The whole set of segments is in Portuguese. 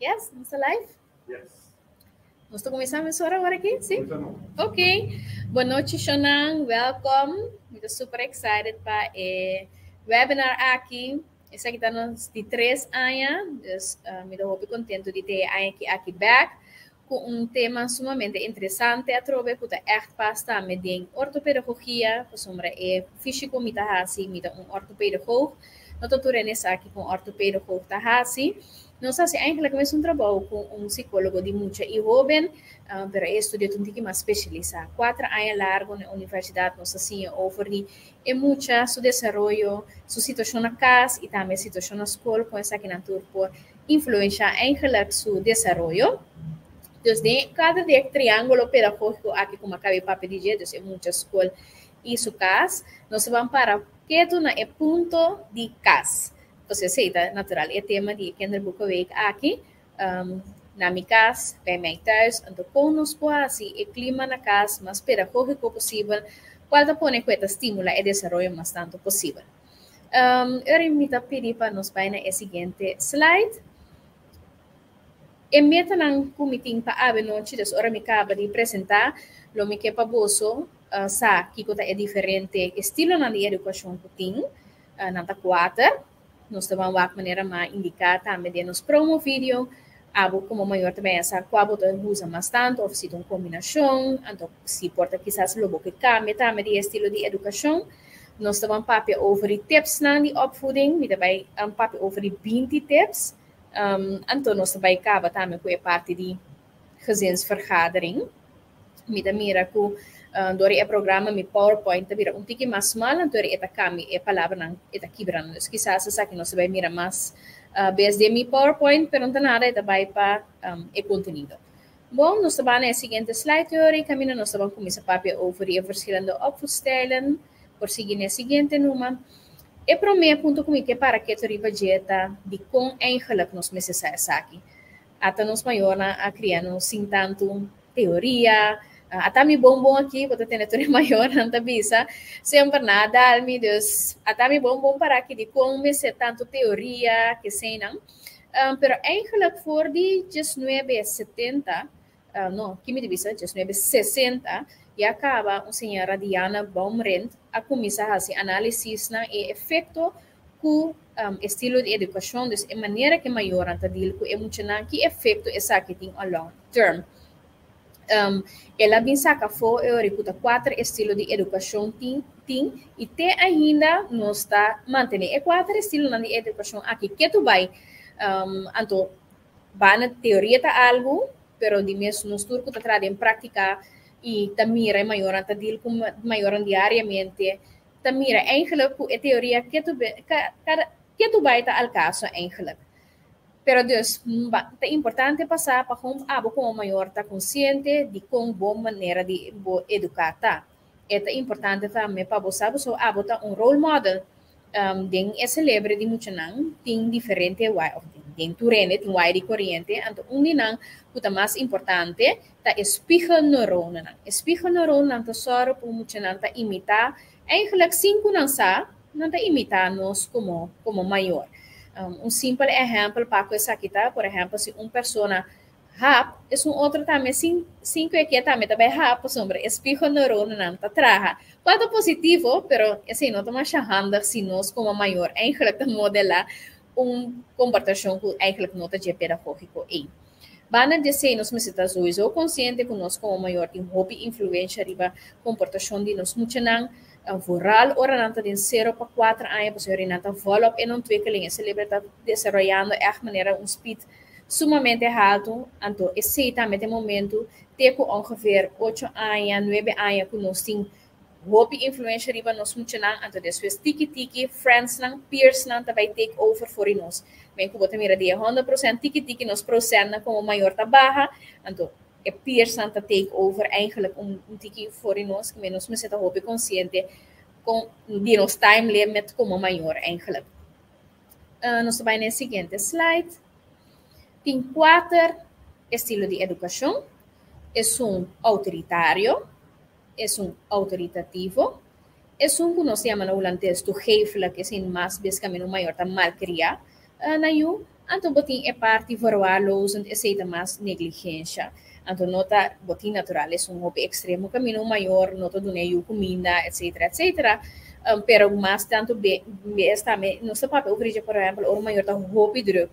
Yes, nós live? Yes. Nós estamos começando a hora agora aqui? Sim? Ok. Boa noite, Shonan. Welcome. Estou super excited para o webinar aqui. Esse aqui está de 3 anos. Me estou muito contente de ter aqui back com tema sumamente interessante. A trove que está echt pasta met ortopedagogia, sombra físico, mita hasi, mita ortopedagoog. Nós estamos aqui com ortopedagoog hasi. Nós fazemos eigenlijk mais trabalho com psicólogo de muita e jovem, pero estudo um pouco mais especializado. 4 anos largo na universidade, nós fazemos over de muita su desenvolvimento, su situação na casa e também situação na escola, com essa que naturalmente por influenciar eigenlijk su desenvolvimento. Dus cada triângulo pedagógico aqui como acabei para pedir, dus muita escola e su casa, nós vamos para que tu na ponto de casa. Você aceita, natural, é tema de kinderboekenweek aqui, na minha casa, bij mij thuis, então conosco assim, o clima na casa mais pedagógico possível, para poder que estimula e desenvolver mais tanto possível. Eu invito a pedir para nós para o seguinte slide. E meta ng kumiting pa noite, das ora me acaba de apresentar, lo me que para bolso, sa que está é diferente estilo na educação que tem, na quadra. Nós também vamos maneira mais indicar também de nos promovídeo, abo como maior também essa qual usa mais tanto, ou se tem uma combinação, então se porta quizás logo que cambia também de estilo de educação. Nós também papo over tips na de opvoeding, me também papo over 20 tips. Então nós também acaba também com a parte de gezinsvergadering. Me da mira com door o programa mi PowerPoint vira pouquinho mais small, então eta kami a palavra não eta quebrando. Quizás essa que nós vai mira mais vez de mi PowerPoint, pero não nada eta vai para o conteúdo. Bom, nós vamos na seguinte slide teoria, caminho nós vamos começar a papel over de verschillende opvoedstijlen, por seguir na seguinte número. O primeiro ponto comigo é para que tu dieta de com eigenlijk nós precisamos aqui. Até nós maior a criar sem tanto teoria. Até me bom aqui, vou ter teoria maior, não tá bisa. Sempre nada, me Deus. Até me bom para que de como me ser tanto teoria que sei não. Pero eigenlijk voor die 1970, não, que me divisa 1960, e acaba a senhora Diana Baumrind a começar a fazer análise na efeito com estilo de educação, dus a maneira que maior anta deal com emocional que efeito essa que tem a long term. Ela bem saca foi eu reputa 4 estilos de educação tem e até ainda não está mantendo e 4 estilos de educação aqui que tu vai anto vai na teoria tá algo pero de mesmo nos turco tá trade em prática e tamira maior anta deal com maior diariamente tamira eigenlijk com a teoria que tu vai tá al caso eigenlijk. Pero Deus, é importante passar para como maior está consciente de como boa maneira de educar tá. É importante também para você tá um role model. Den é celebre de muito não tem diferente way of den turene tem way de corrente. Então dinang puta mais importante tá spiegelneuronen. Spiegelneuronen tá só por muito não tá imitar. Eigenlijk 5 não sa não tá imitar nós como maior. Simples exemplo para essa aqui, tá? Por exemplo, se uma pessoa rap, é outro também, 5 aqui também rap, sombra, espejo neurônio não tá traja. Quanto positivo, pero assim, não estamos achando se nós como maior, eigenlijk modelar comportação que eigenlijk não tá de pedagógico aí. Bana dizer, nós precisamos ser consciente que nós como maior tem hobby influência riba comportação de nós muito não vooral orananta de 0 para 4 anos, pues orananta volop en ontwikkeling. Se está desarrollando echt maneira speed sumamente alto. Então, esse também tem momento, tem ongeveer 8 anos, 9 anos, que nós temos hobby influência riba nós muito não. Então, depois tiki friends não, peers não, também take over for nós. Bem, que você mira de 100% tiki nós processa como maior tabaha. Então, e peers aan te take over eigenlijk een tiki voor ons, que nós me zitten hobby consciente com die nos time limit como maior eigenlijk. Nós vamos na seguinte slide. Tem 4 estilos de educação. É autoritário, é autoritativo, é que nós chamamos no holandês toegeeflijk, que é mais basicamente maior tá malcriar na you, Então, botin é parte verwaarlozend, aceita mais negligência. Então, nota botin natural é um hobby extremo, caminho maior, nota do neio, comida, etc, etc. Pero mais tanto bem, está no seu papel, por exemplo, o maior tá hobby druk.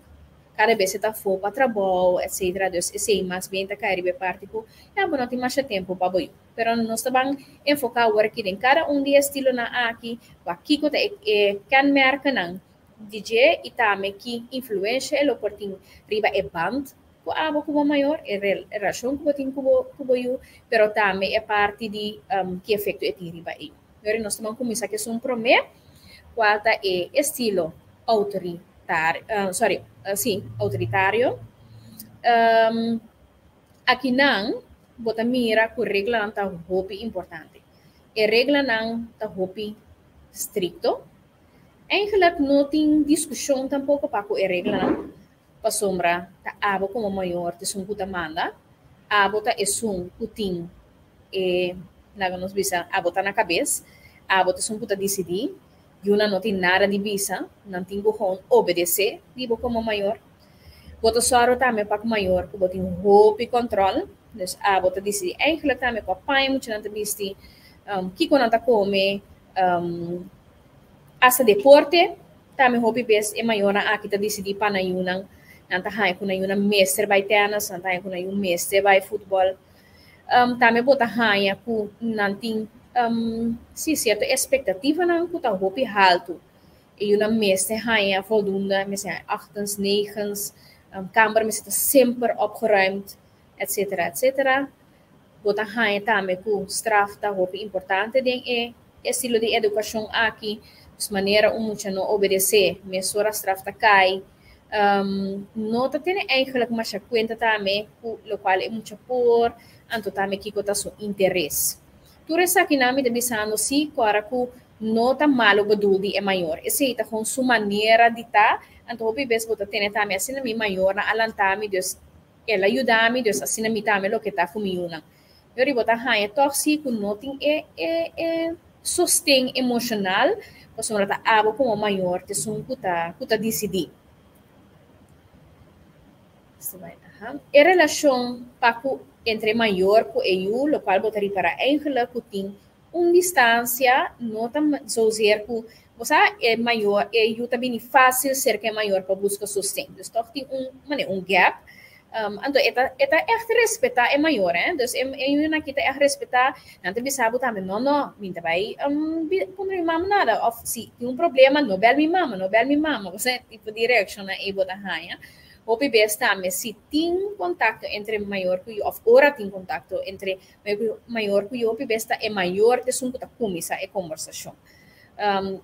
Cada vez está for para trabalho, etc. Dus esse mais bem tá cair parte que é bom não tem mais tempo para boio. Pero nós estamos enfocar agora aqui em cada dia estilo na aqui, aqui que kan merken não DJ e também que influência ele portin riba é band ko abo como maior é relação que botin kubo eu, pero também é parte de que efeito é riba aí. Agora nós estamos começar que é um primeiro qual é estilo autoritário, sim, autoritário. Aqui não, bota mira que regra não tá hopi importante. E regra não tá hopi stricto. Eigenlijk não tem discussão tampouco para que a regra não. Para sombra, tá abo como maior, te sum puta manda. Abo tá sum putin lá nos bisa, abo tá na cabeça. Abo te sum puta decidir. E uma não tem nada de bisa, não tem como obedecer, digo como maior. Bota só também para o maior, que bota um roupa e controle. Dus bota decidir, eigenlijk também com a pai, muito não te viste, que quando tá come, asa deporte, também roupa bes é maior aqui tá decidir para na yunang, não tá hai com na yunang mestre vai tenas, não tá hai com na yunang mestre vai futebol. Também bota hai com não tem se certa expectativa não que tá roupa alto. E uma mestre hai voldoende, mestre 8, 9, kamer mestre sempre opgeruimd, etc, etc. Bota hai também com straf tá roupa importante den estilo de educação aqui, de maneira muito não obedecer, mesora straf tá cai. Nota tem eigenlijk mas conta também com o qual é muito por, anto também que tá seu interesse. Tudo isso aqui nami de bisano si agora que nota malo badudi é maior. Esse tá com sua maneira de tá, anto hopi bes bota tem também assim na mi maior na alantami Deus ela ajuda-me Deus assim na mi também lo que tá comigo não. Eu ribo tá hai tóxico noting é sustém emocional, pois ela tá abo como maior te sum kuta decidir. A relação paco entre maior e eu, lo qual botaria para eigenlijk que tem distância, não tão zozer que você é maior e eu também é fácil ser que é maior para buscar sustento. Então tem gap. Então eta echt respeitar é maior, hein? Então eu na kita é respeitar, não te bisa também não, minta vai quando me mama nada, of se tem problema, não bel me mama, você tipo direction na e botar raia. Hopi besta me se tem contato entre maior que eu, of ora tem contato entre maior que eu, hopi besta é maior de sum que começa a conversação.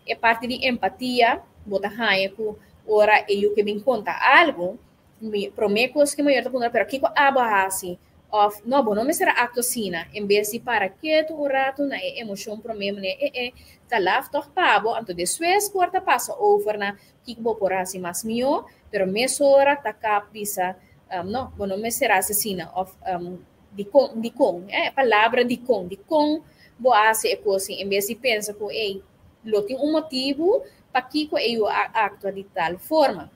É parte de empatia, bota raia que ora eu que me conta algo, me promete que maior tá conta, pero que aba assim, of no bom, não me será acto sina, em vez de para quieto um rato na emoção problema né, tá lá toch pabo, anto depois porta passa over na que por assim mas mio, pero mesora tá capisa, no, bom, não me será assassina of de com, palavra de com, boa se é coisa em vez de pensa que ei, lo tem motivo para que eu actua de tal forma.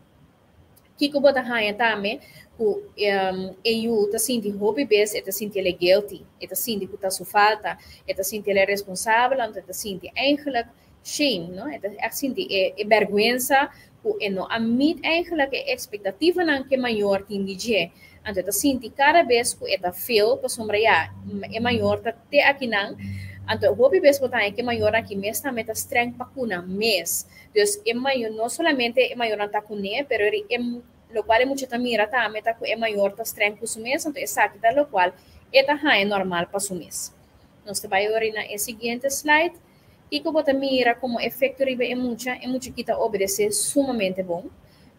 Kiko bota raia também, que eu tá sentindo hobby bes, tá sentindo ele guilty, tá sentindo que tá sua falta, tá sentindo ele responsável, tá sentindo eigenlijk shame, não? Tá sentindo vergonha, que não admite eigenlijk a expectativa não que maior tem de dia, então tá sentindo cada vez que tá feel para sombra é maior tá te aqui não. Então, hobby bes botar que maior aqui mesmo também tá streng para cuna mes. Então, é maior não somente é maior tá cune, pero lo qual é muito também tá meta que é maior tá streng para o mês, então essa aqui tá lo qual é normal para o mês. Nós vai agora na seguinte slide e que bota mira como efeito riba é muito que tá obedecer sumamente bom.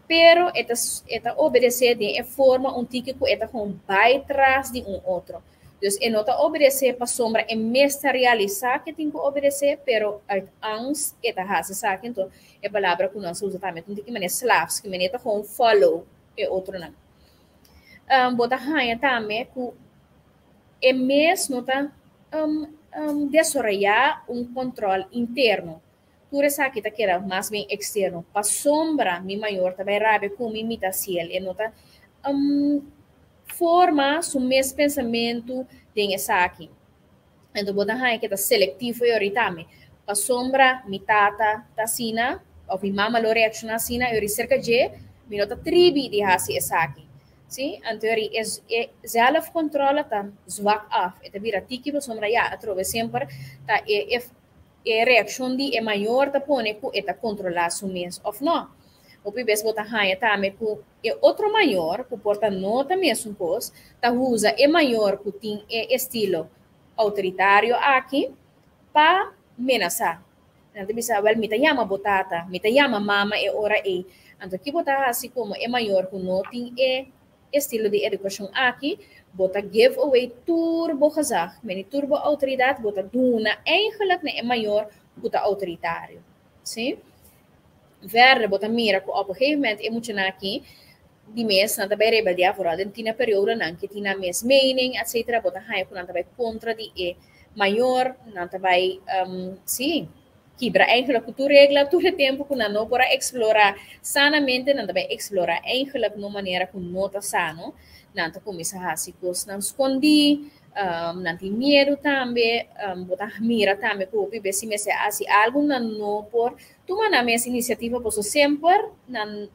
Pero esta obedecer de forma tique que eta com vai trás de outro. Então, não está obedecer para sombra, é mesmo realizar que tem que obedecer, pero a angst é a raça, sabe? Então, é a palavra que nós usamos também, tem que maneira slaves, que maneira com follow, é outro nome. Bota raia também, que é mesmo, tá, desarrollar controle interno. tu essa aqui tá querendo mais bem externo, para sombra, mi maior também rabe com mi imitação, e nota forma o mesmo pensamento tem essa aqui. Então, botar aí que tá seletivo e oritame. Para sombra, mi tata, tá sina, ou mi mama lo reacciona sina, e cerca de, mi nota tribi de hasi essa aqui. Sim? Então, zelf controla tá zwak af. Eta vira tiki para sombra, ja, trove sempre, tá e reação de é maior tá pone ku eta controlar su mês of não. O pibes botar raia tá me ku é outro maior ku porta nota mesmo cos tá usa é maior ku tem é estilo autoritário aqui para ameaçar. Então bisa well mita yama botata, mita yama mama e ora e. Então que botar assim como é maior ku não tem é estilo de educação aqui bota giveaway turbo gezag. Meni turbo autoridade bota duna eigenlijk é maior bota autoritário. Sim? Verder bota mira que op een gegeven moment emocionar aqui die mensen na bij rebeldia vooral in tina periode nan que tina mes mening etc. bota hai ku nan bij contra die maior nan bij sim quebra eigenlijk tu regla tu tempo ku nan no para explorar sanamente nan bij explorar eigenlijk no maneira ku nota sano nanti começa a se não escondi, nanti medo também, botar mira também, porque o se me se assim algo não por tomar na minha iniciativa posso sempre não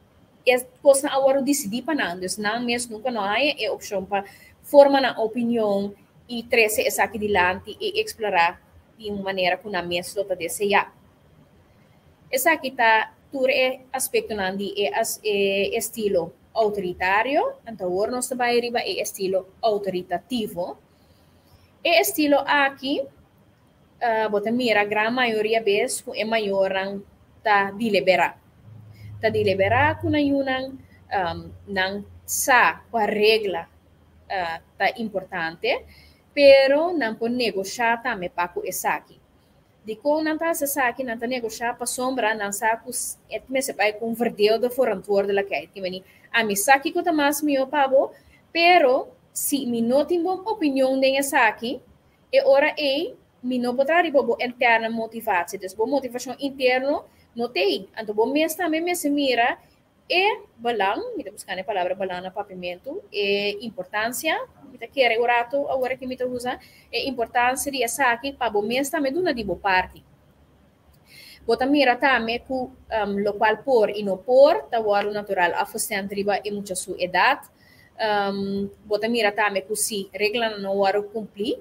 é coisa agora decidir para não, então não mesmo nunca não há é opção para formar uma opinião e trazer essa aqui dilante e explorar de uma maneira que na minha slota deseja. Essa aqui tá tudo é aspecto não de é estilo autoritário, então o nosso trabalho é estilo autoritativo. E estilo aqui, bota mira, a grande maioria vezes é maior tá deliberar. Tá deliberar com não sa com a regra tá importante, pero não pode negociar também para com essa aqui. De como não está essa aqui, não está negociar para sombra, não sabe que me se vai converter do forantor de la que que vem a mi saki ko tamas mi opabo, pero si mi no tenho opinião de essa aqui, e ora mi no potrà ribo interna motivação, des bo motivação interno no tem, então bo mes também me se mira e balang, mi tá buscando a palavra balang na papimento, e importância, mi tá querer orato, agora que mi tá usa, e importância de essa aqui para bo mes também duna di bo parte. Bota mira também que lo qual por e no por, tá o natural afastante riba e muita sua idade. Bota mira também que se regla não o cumprir,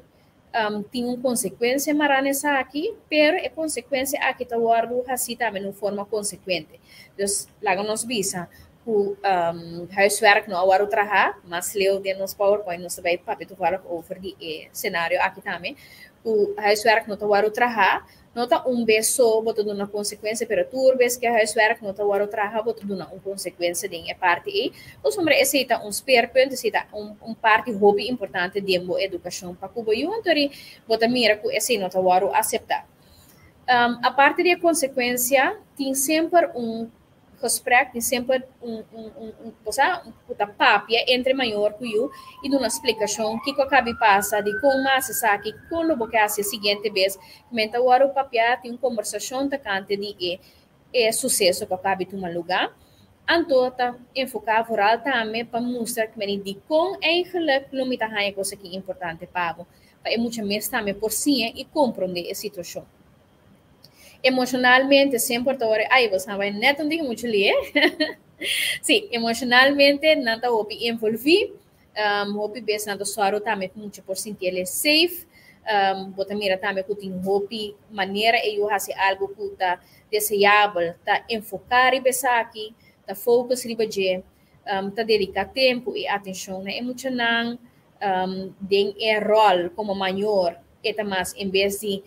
tem uma consequência marana essa aqui, pero a consequência aqui tá o assim também de forma consequente. Então, lá nós visa que huiswerk não o trabalhar, mas leu de nos PowerPoint nós vai papel toevallig over die cenário aqui também, o huiswerk não tá o trabalhar. Nota beso boto duna consequência para turbes que a huiswerk nota waro traha boto duna consequência de parte e o sombre aceita speerpunt aceita parte hobby importante de mo educação para cubo juntori bota mira que esse nota waro aceitar. A parte de consequência tem sempre gesprek, tem sempre puta papia entre maior que eu e de uma explicação que acabe passa de como se sabe como o que hace a seguinte vez menta o papia tem uma conversação tacante de sucesso que acabe tomar lugar então tá enfocar vooral também para mostrar que de como eigenlijk não me tá há coisa que é importante para muito mais também por si e compreender a situação. Emocionalmente, sempre você vai neto não tem muito ler. Sim, emocionalmente, não está envolvido. Hopi bes não está também muito por sentir ele safe. Bota mira também que tem hopi maneira e eu faço algo que está desejável, está enfocar e pensar aqui, está focus riba de, está dedicar tempo e atenção na emocional, tem rol como maior, é mais em vez de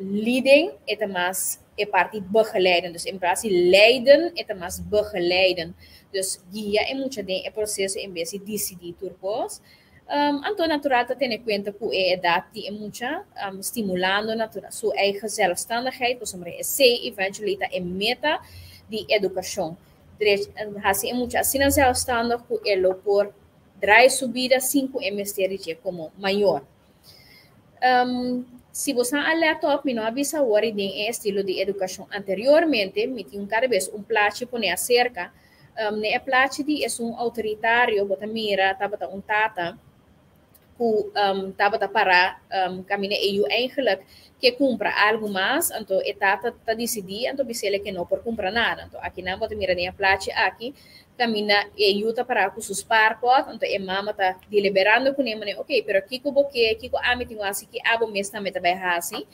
leading, het mas parte begeleiden. Dus in plaats van leiden, het mas begeleiden. Dus guia é muito de é processo em vez de decidir turcos. Então, natural, tá tendo em conta que a idade é muito estimulando natural, sua eigen zelfstandigheid, por exemplo, é eventualmente é meta de educação. Assim, é muito assim, zelfstandig que ele por drive subida 5 MSTRG como maior. se você alerta, me não avisa o estilo de educação anteriormente, me tinha cada vez plato por acerca, ne plato de é autoritário, bota mira, tabata tata, ku tabata para caminha eu eigenlijk que compra algo mais, então etata tá decidir, então bisele que não por comprar nada, então aqui não bota mira nem plato aqui, caminha eu tá para com sus parpot, então mama tá deliberando com ele, ok, pero kiko boke, kiko amitinho assim que abo mesmo também tá bem assim,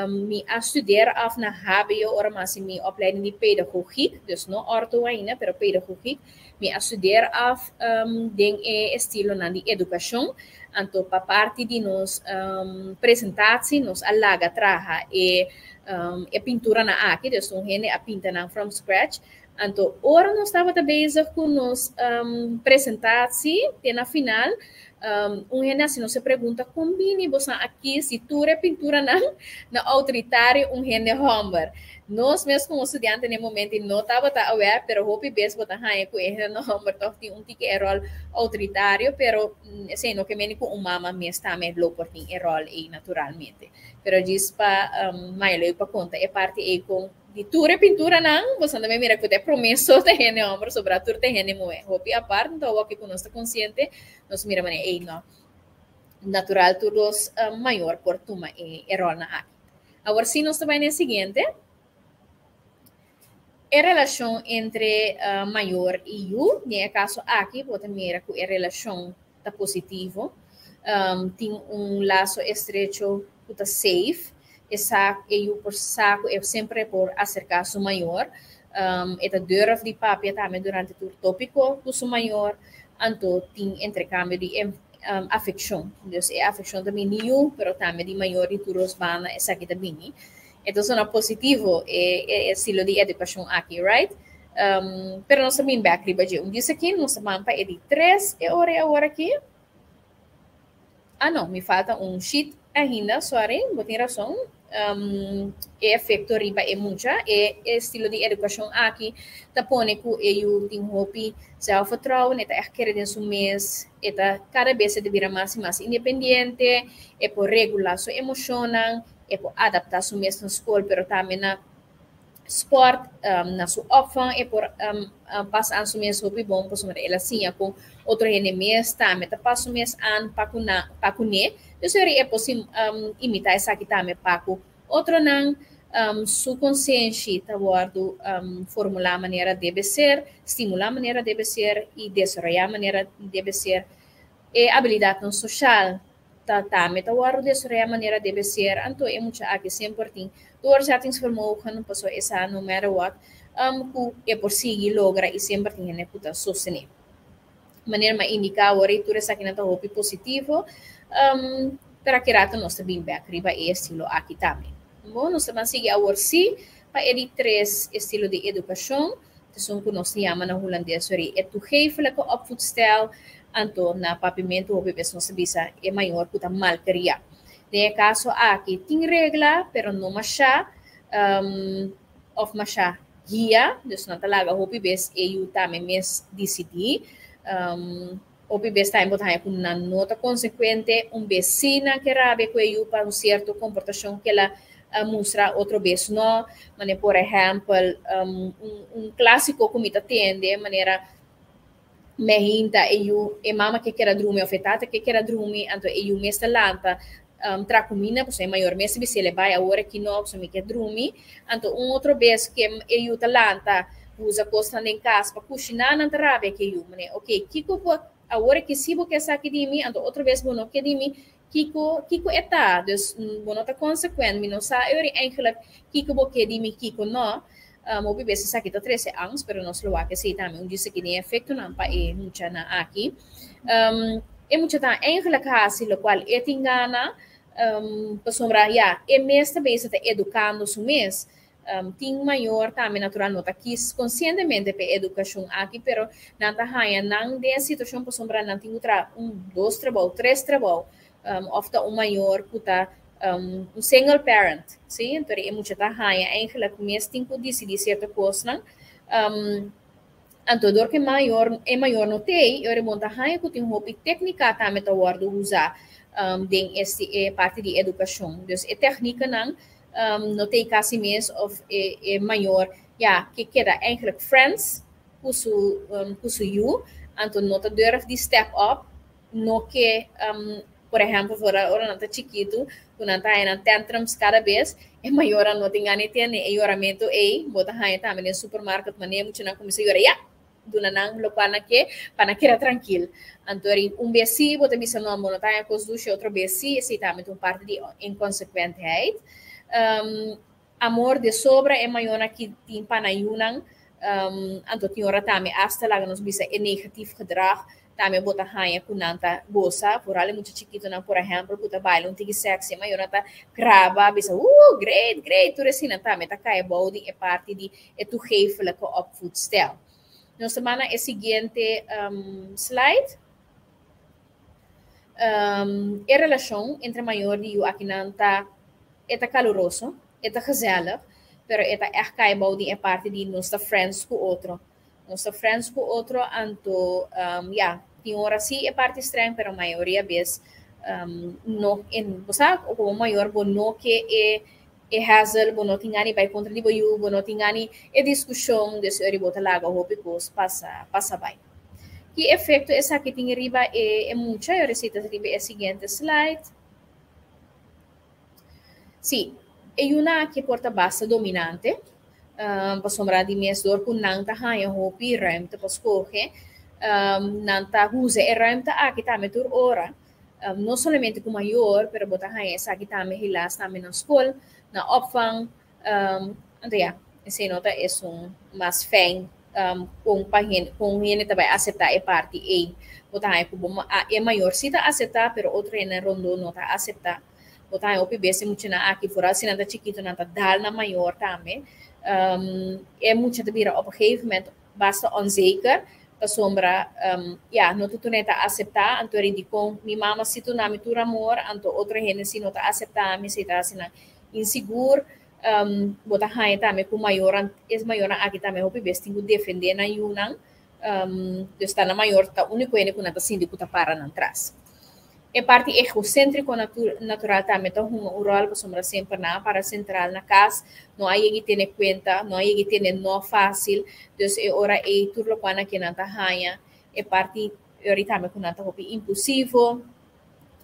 me a estudar af na HBO ora mas me opleiding de pedagogiek, dus no orto ainda, pero pedagogiek, me a estudar af den estilo na de educação, anto pa parte de nos presentatie, nos alaga traha e pintura na aqui, dus um hene a pinta na from scratch, anto ora nós estava bezig com nos presentatie, e na final hene assim não se pergunta combine você aqui se tu é pintura na autoritário hene homem nós mesmo como estudante no momento não estava aware pero hope bes bota hai com hene no homem toch tem tique rol autoritário pero assim no que meni com mama me está me lo por tem rol e naturalmente pero diz pa mai leu pa conta é parte e com di ture pintura não, você também mira que te promesso te hene homem sobre a tur te hene moe. Hopi a parte então o que conosco consciente, nós mira mane ei não. Natural todos maior por tuma e rol na aqui. Agora sim nós também no seguinte, a relação entre maior e eu, nesse caso aqui, você mira que a relação tá positivo, tem laço estreito, tá safe, eu por saco, eu sempre por acercar su maior, eta durf de papel também durante o tópico do su maior, então tem intercâmbio de afeição, então é afeição também new, pero também de maior e turos bana essa aqui também, então é positivo é estilo de educação aqui, right? Pero nós também back riba de diz aqui, nós mampa é de 3 hora aqui. Ah não, me falta sheet ainda, sorry, botem razão. Efeito riba é muita, estilo de educação aqui, tá pone que eu tenho hopi self-vertrouwen, eta adquirir em seu mês, eta cada vez se devira mais e mais independente, é por regular sua emocional, é por adaptar seu mês na escola, pero também na sport, na sua opvang, é por passar seu mês hopi bom, por sua relação com outro mês, também tá passando mês an pacune, isso é possível imitar essa aqui também paco. Outro não, sua consciência tá guardo formular a maneira deve ser, estimular a maneira deve ser e desenvolver a maneira deve ser. E habilidade não social também tá guardo desenvolver a maneira deve ser. Então é muito aqui sempre tem doorzettingsvermogen, passou essa no matter what, que é por seguir logra e sempre tem né puta sostener. Maneira mais indicar o reitura essa aqui não tá hopi positivo. Para que rato nós também back riba e estilo aqui também. Bom, nós também seguir a orsi para ele 3 estilo de educação, que são que nós chamamos na holandês, é toegeeflijke opvoedstijl, anto na papimento, o bebê nós bisa é maior que a malteria. Nesse caso aqui tem regra, pero não machá, of machá guia, dus não talaga o bebê eu também mes decidir, o bebê está em botar uma nota consequente, vecina que rabe com ele para certo comportação que ela mostra outro vez não, mas por exemplo, clássico como está tendo, maneira mehinta eu mama que quer dormir afetada que quer dormir, então eu me lanta tracumina, porque é maior mês se ele vai a hora que não se me quer dormir, então outro vez que eu talanta usa costa em casa para cozinhar na rabe que eu, ok, kiko a hora que se você sabe de mim, então outra vez você não quer de mim, kiko está, dus você está consequente, mas não sabe eu eigenlijk kiko você de mim, kiko não, o bebê se sabe que está 13 anos, pero não se lo vai que se também diz que tem efeito não para muita na aqui, é muita tá eigenlijk assim, o qual é tingana, para sombra já, é mês também se está educando o mês. Tem maior também natural nota que conscientemente para educação aqui, pero não tá raia não de situação para sombra não tem outra 2 trabalho 3 trabalho ofta maior puta single parent, sim, então é muito tá raia eigenlijk mês tem que decidir certa coisa Anto dor que maior notei, eu remonta hanha que tem roupa técnica também tá guardo usar den este parte de educação. Dus é técnica não notei quase mês of maior, ja, que queda eigenlijk friends, kusu you, anto nota durf de step up, no que por exemplo, fora ora não tá chiquito, quando tá em tantrums cada vez, é maior a nota engane tem e oramento bota hanha também no supermercado, mas nem muito não começa a ya duna nang lokal na que para que era tranquilo. Antori besi bota missa no montanha cos duche outro besi esse também um parte de inconsequenteheid. Amor de sobra é maior que tem para yunang anto tinha ora também hasta lá nos bisa é negativo gedrag também bota hanha kunanta bosa por ali muito chiquito na por exemplo puta baile um tigi sexy maior tá grava bisa great tudo assim também tá cai body é parte de é tu geefle ko op food style. Na semana é seguinte slide. A relação entre maior e o Akinanta é caloroso, é gezellig, pero é echt de é parte de nossa friends com outro. Nossa friends com outro, anto, tem hora sim é parte estranha, pero a maioria vez, no, sabe, o como maior, no que é hazel, não tem ani vai contra libo you, não tem ani é discussão desse oribota laga o picos passa bem. Que efeito essa que tem riba é muito, eu recito riba é seguinte slide. Sim, é uma que porta base dominante, para sombra de mês dor com nanta hanha hopi ruimte para escolher, nanta usa é ruimte aqui também tur hora, não somente com maior, pero bota hanha essa aqui também hilas também na escola, na opvang, essa nota é mais feng com gente também aceitar é parte A, botar aí como é maior se tá aceitar, pero outro é rondo não tá aceitar, botar aí o PBS muito na aqui fora se não tá chiquito não tá dal na maior também, é muito de vira op gegeven moment basta onzeker, para sombra, não tudo não tá aceitar, anto de com minha mama se tu na mitura amor, anto outra gente se não tá aceitar, me se tá assim inseguro, bota hanha também com maior aqui também o PBS tem que defender na yunang está na maior tá único ele com nada síndico tá para não traz é parte egocêntrico natural também então um rol para sombra sempre na para central na casa não há que ter conta não há que ter não fácil então é hora é tudo quando que não tá hanha é parte ahorita também com nada impulsivo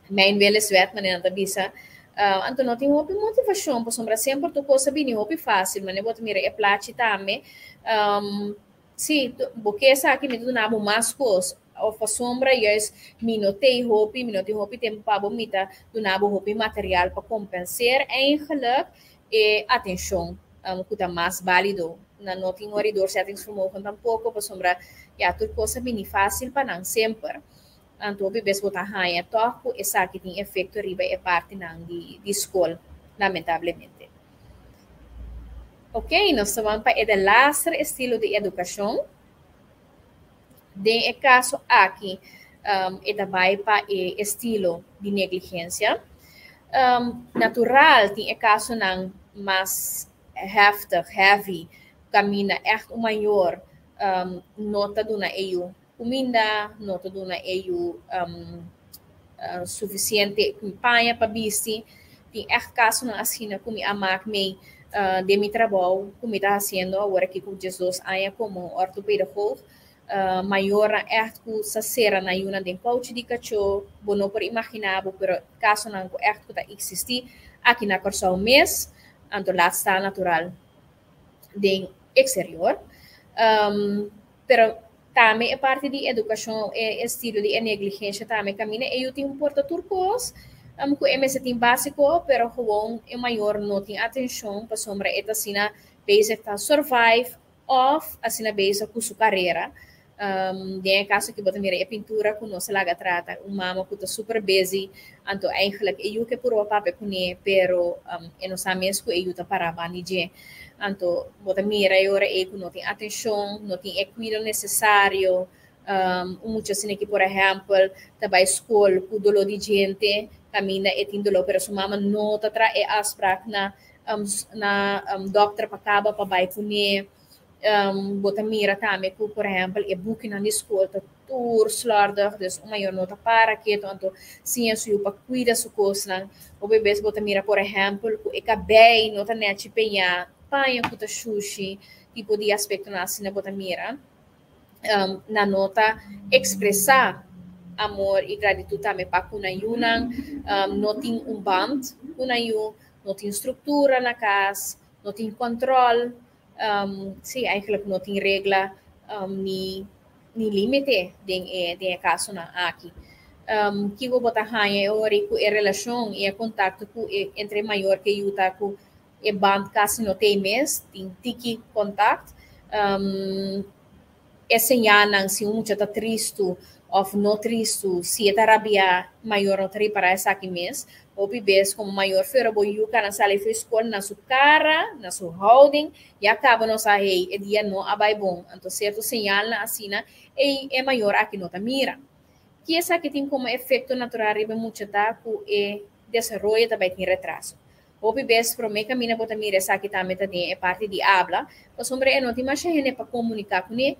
main veles vet mas não tá bisa anto não tem uma motivação para sombra sempre tu coisa bem hopi fácil mas eu mira é plate também sim porque essa aqui me do nabo mais coisa ou para sombra yes minotei hopi tempo para bomita do nabo hopi material para compensar eigenlijk atenção que tá mais válido na não tem oridor settings promotion tampouco para sombra tudo coisa bem fácil para não sempre anto bebês botar hanha toco essa que tem efeito riba é parte não de escola lamentavelmente. Ok, nós vamos para o last estilo de educação. De caso aqui vai para o estilo de negligência. Natural tem caso não mais heavy, caminha echt maior nota do na EU comida, nota do na EU suficiente campanha para bisi, tem caso na assina como a MACME de mi trabalho, como está fazendo agora que com Jesus aia como ortopedagogo, maior com sacera na yuna de coach de cachorro, bono por imaginar, pero caso não que tá existir aqui na corção mês, anto lá está natural de exterior, pero também é parte de educação, é estilo de negligência também caminha. Eu tenho porta turcos, com MS tem básico, pero gewoon é maior não tem atenção para sombra é assim na base tá survive of assim na base com sua carreira. De caso que botar mira é pintura com nossa laga trata, mama que tá super busy, anto eigenlijk eu que por o papel com ele, pero não sabe mesmo que eu tá para banije. Anto bota mira e ora que não tem atenção, não tem cuidado necessário, muito assim que por exemplo trabalha escola com dolor de gente, caminha e tem dolor, pero sua mama não tá tra é asprak na doctor para acaba para vai com ele, bota mira também que, por exemplo, é book na escola, tour, slordig, dus uma maior nota para que, então, sim, isso para cuidar sua coisa, o bebê bota mira, por exemplo, que é bem, nota net penha, panha, puta sushi, tipo de aspecto na assim, bota mira, na nota expressar amor e gratidão também para kuna yunang, não tem band, kuna yu, não tem estrutura na casa, não tem controle, sim, eigenlijk não tem regra, ni limite de caso na aqui. Que vou botar hanha ori ku e relação e contato ku entre maior que yuta ku e band kasi no tem mes, tem tiki contact, é senyanan se já está triste ou não triste, se está rabia maior não tem para essa aqui mês, ou bebês como maior feira boiuca na sala de escola na sua cara, na sua holding, e acaba não sair e dia não abai bom, então certo senhal na assina é maior aqui não tá mira. Que essa que tem como efeito natural riba muito tá com e desenvolve também tem retraso. O bebês para mim caminha bota mira essa que também tem é parte de habla, o sombre não tem mais gente para comunicar com ele,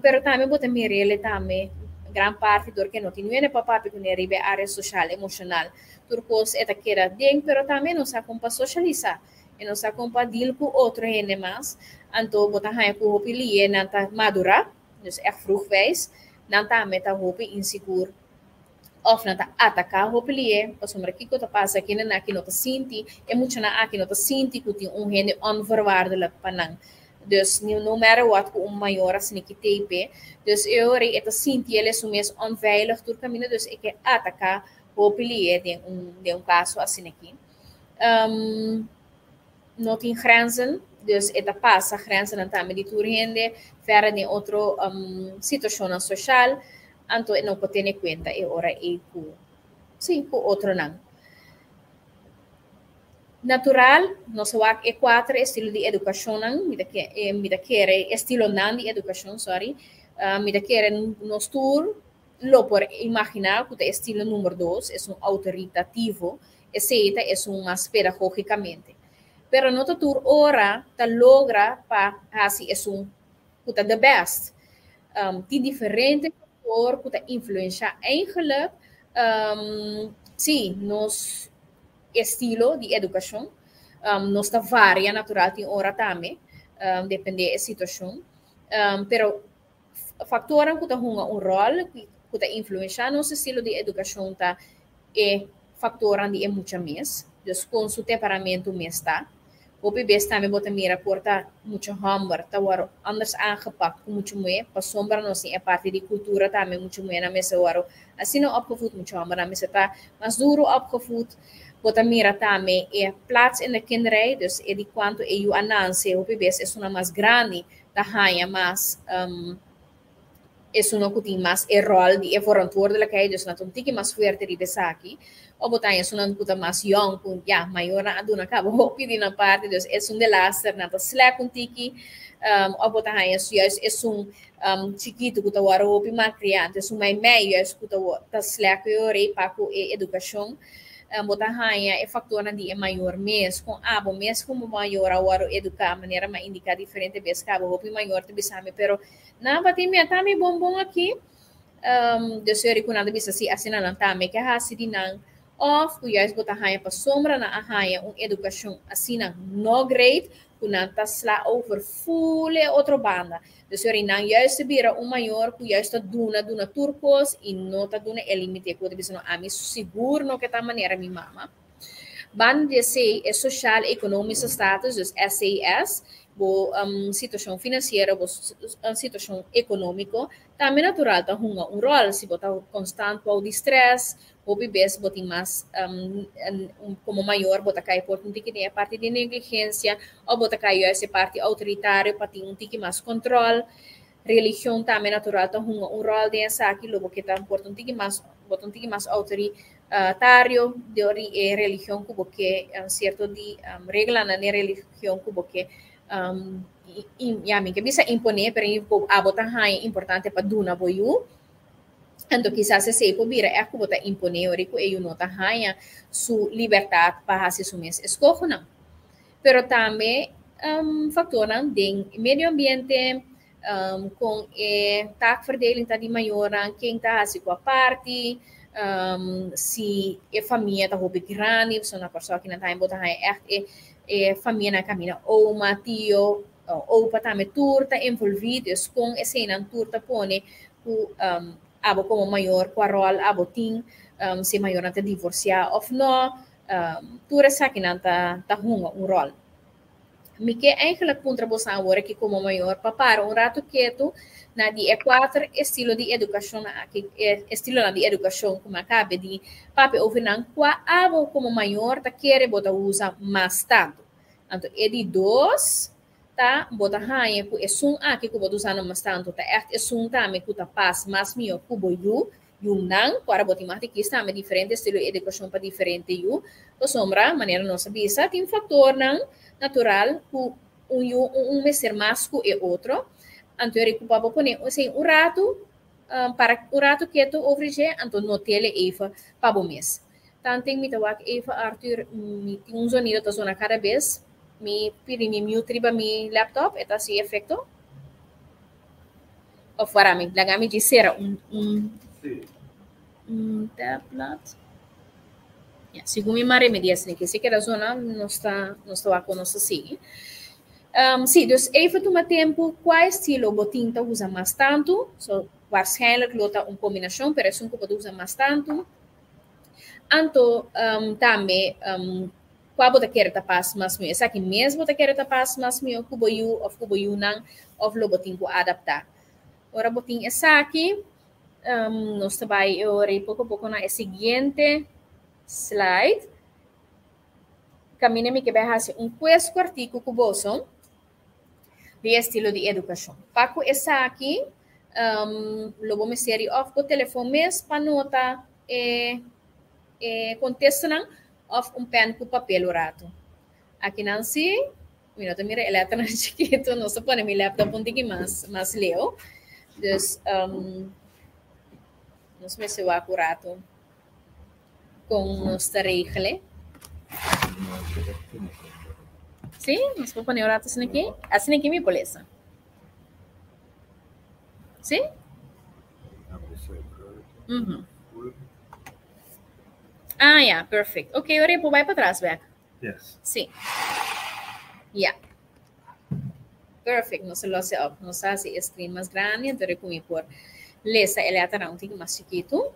pero também bota mira ele também gran parte do que não tem nem papá porque ele riba área social emocional. Turcos é daquela ding, pero também não sabe como socializar. E não sabe como deal com outro gente mais. Então bota raia com o pili não tá madura, dus é vroegwijs. Não tá meta roupa inseguro. Of não tá atacar roupa ali, o sombra que tá passa aqui na que não tá senti, é muito na aqui não tá senti que tem gente onverwaardelijk panang. Dus no matter what, com maior assim que tape, dus eu rei eta senti ele sumes onveilig door caminho, dus ik é atacar roupa ali de caso assim aqui. Não tem grenzen, dus eta passa grenzen en também de tour gente, fora de outro situação social, então não pode ter conta e ora e com outro não. Natural, nosso é quatro estilo de educação, me da querer estilo não de educação, sorry, me da querer nos tour, lo por imaginar que o estilo número 2 é autoritativo, esse é mais pedagogicamente. Pero no tour ora ta logra pa assim é the best. Die diferente por que influencia eigenlijk sim nos estilo de educação nos ta varia natural tem ora também depende da situação pero factoran que hunga rol que influencia nos estilo de educação ta é factoran de muita mes dus com su temperamento mes tá o bebês também bota mira porta muito hammer, tá waro anders aangepakt, muito meer, pas sombra não sim é parte de cultura também muito meer na mesa waro, assim não opgevoed muito hammer na mesa tá, mas duro opgevoed, bota mira também é plaats in de kinderij, dus é de quanto é o ananse, o bebês é uma mais grande, da rainha mais é uma que tem mais rol de verantwoordelijkheid, dus na tontique mais fuerte de besaki. O botar isso não puta mais young, com já maior na aduna cabo hopi de na parte, dus é de laster na to slack com tiki, o botar isso é chiquito que tá waro hopi mais criança, é mais meio é que tá slack eu rei paco educação, botar rainha é factor de maior mês com mês como maior a waro educar maneira mais indicar diferente vez cabo hopi maior te bisame, pero na batim minha também bom aqui, dus eu reconheço bisa si asina lang também que ha si dinang of kuyas bota haya pa sombra na ahaya educação assim no grade kuna tasla over full outro banda dus eu não juist bira maior kuyas ta duna turcos e não ta duna limite ko de bisno ami seguro no que ta maneira mi mama ban de sei é social econômico status dus SAS bo situação financeira bo situação econômico também natural ta hunga rol se bota constante ou de stress o bebês botem mais como maior bota cai por um tique de parte de negligência ou bota cai essa parte autoritária para ter um tique mais controle religião também natural tá um rol dessa aqui logo que tá por um tique mais autoritário de religião como que certo de regla na religião como que que bisa imponer pero a botar é importante para duna boiu. Então, quizás se por vira é que botar imponer o rico e não tá sua liberdade para fazer suas escolhas não. Pero também factoren ding medio ambiente, com taakverdeling tá de maioran, quem tá assim com a parte, se a família tá roupa grande, se uma pessoa que não tá em botar é família na caminha ou uma tio ou para também turta envolvidos com esse não turta pone o abo como maior com a rol abo ting se maior não te divorciar ou não tura sa que não tá um rol. Me que eigenlijk puntra bosa agora que como maior para rato quieto na di quatro estilo de educação aqui estilo de educação como acabe de papi ouvir qua abo como maior tá querer botar usa mais tanto então é de dois tá botar raia ku esum aqui ku botar usando mais tanto tá esum tá me ku tá paz mais mio ku boyu yung nang para botar mais que está me diferente estilo de educação para diferente you to sombra maneira nossa bisa tem fator nang natural um ser mais que o outro. Então, eu recupavo poner assim, o rato para o rato que tu oferece, então no tele Eva para o mês. Tanto tem me tawak Eva Arthur me tem um sonido to zona cada vez me pedi me mute riba mi laptop eta si efeito ou fora me laga me disera tablet. Segundo me mare me dias que se que a zona não está com nosso sim. Sim, dus even toma tempo, qual estilo botinta usa mais tanto, so waarschijnlijk lota uma combinação, pero es un que usa mais tanto. Anto também qual bota quer tapas mais meu, essa aqui mesmo bota quer tapas mais meu, kubo you nang of lo botin ko adaptar. Ora botin essa aqui, nós trabalhamos eu pouco a pouco na seguinte slide. Camina-me que vai fazer questo artigo com bolso de estilo de educação. Paco essa aqui, logo me série of o telefone mes para nota contexto não of pen com papel rato. Aqui não se, minuto mira ela tá na chiquito, não se pode me laptop um pouquinho mais leo. Dus não sei se vai acurato com nossa regra. Sim, nós vamos pôr o rato assim aqui me poleza. Sim? Ah, yeah, perfect. Ok, ora eu vai para trás, back. Yes. Sim. Yeah. Perfect, não se lo hace up. Não se hace screen mais grande, então eu comi por lesa ele atará um pouquinho mais chiquito.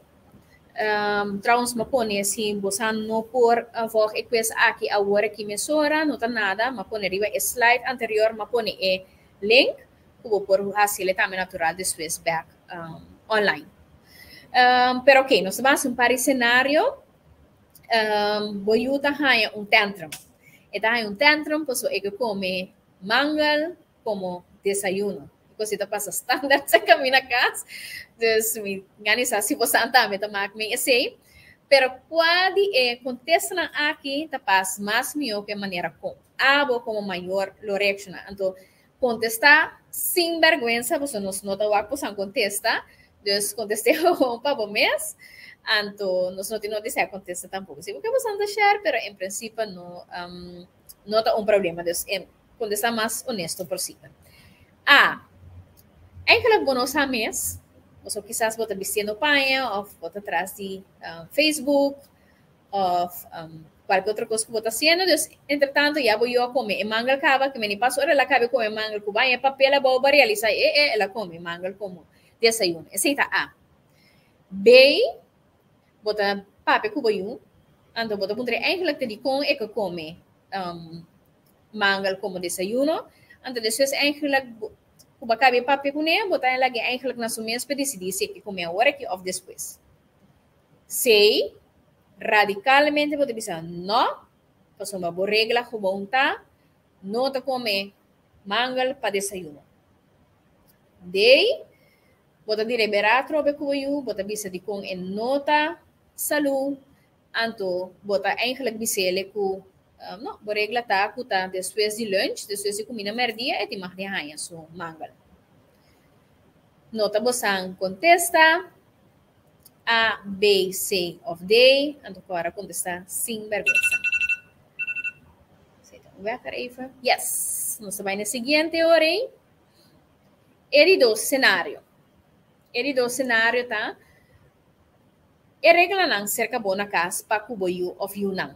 Trouwens, me pone assim, você não por voz e coisa aqui agora que me sora, não tá nada, me pone riba slide anterior, me pone link, que vou por assim também natural depois back online. Pero ok, nós vamos um par cenário, vou ayudar a tantrum. Então, tantrum, pues eu que come mangal como desayuno. Kasi ito pa sa standard sa kami na kas. Dus, ngani sa si Bosanta, may tamak may essay. Pero pwede contesta na aqui, tapas mas mio que maneira com abo como maior lorection. Então, contestar sem vergüenza, você não nota o que você contesta. Dus, contestei um pabo mês. Então, nós não temos que contesta tampouco. Se você não deixar, pero em princípio não nota um problema. Dus, contestar mais honesto possível. Eigenlijk bonos a mês, ou quizás bota vestindo panha, ou bota atrás de Facebook, ou qualquer outra coisa que bota fazendo. Entretanto, já vou eu comer mangal cava, que me passo hora ela cabe comer mangal com banha, papel a boba realiza, ela come mangal como desayuno. Esse tá A. B, bota pape com banho, então bota pondre eigenlijk de com e que come mangal como desayuno, então depois eigenlijk Kuba kabi papi ko niya, botayan lagi eigenlijk na sumias pa decidir se que comer agora que of depois. Sei, radicalmente pode bisa no, paso uma boa regla kubonta, não ta come mangal pa desayuno. Dei, bota dire beratro be kuyu, bota bisa di kong en nota salu, anto bota eigenlijk bisele ku no, boa regla tá, kuta depois de lunch, depois de comida merdia, e te marde hanha so mangal. Nota bosang contesta A, B, C of day, anto para contestar sem vergonha. Você tá vendo, Eva? Yes. 3, nós vai na seguinte hora, ele do cenário. Ele do cenário, tá? E regla não cerca boa na casa para cuboio of you não.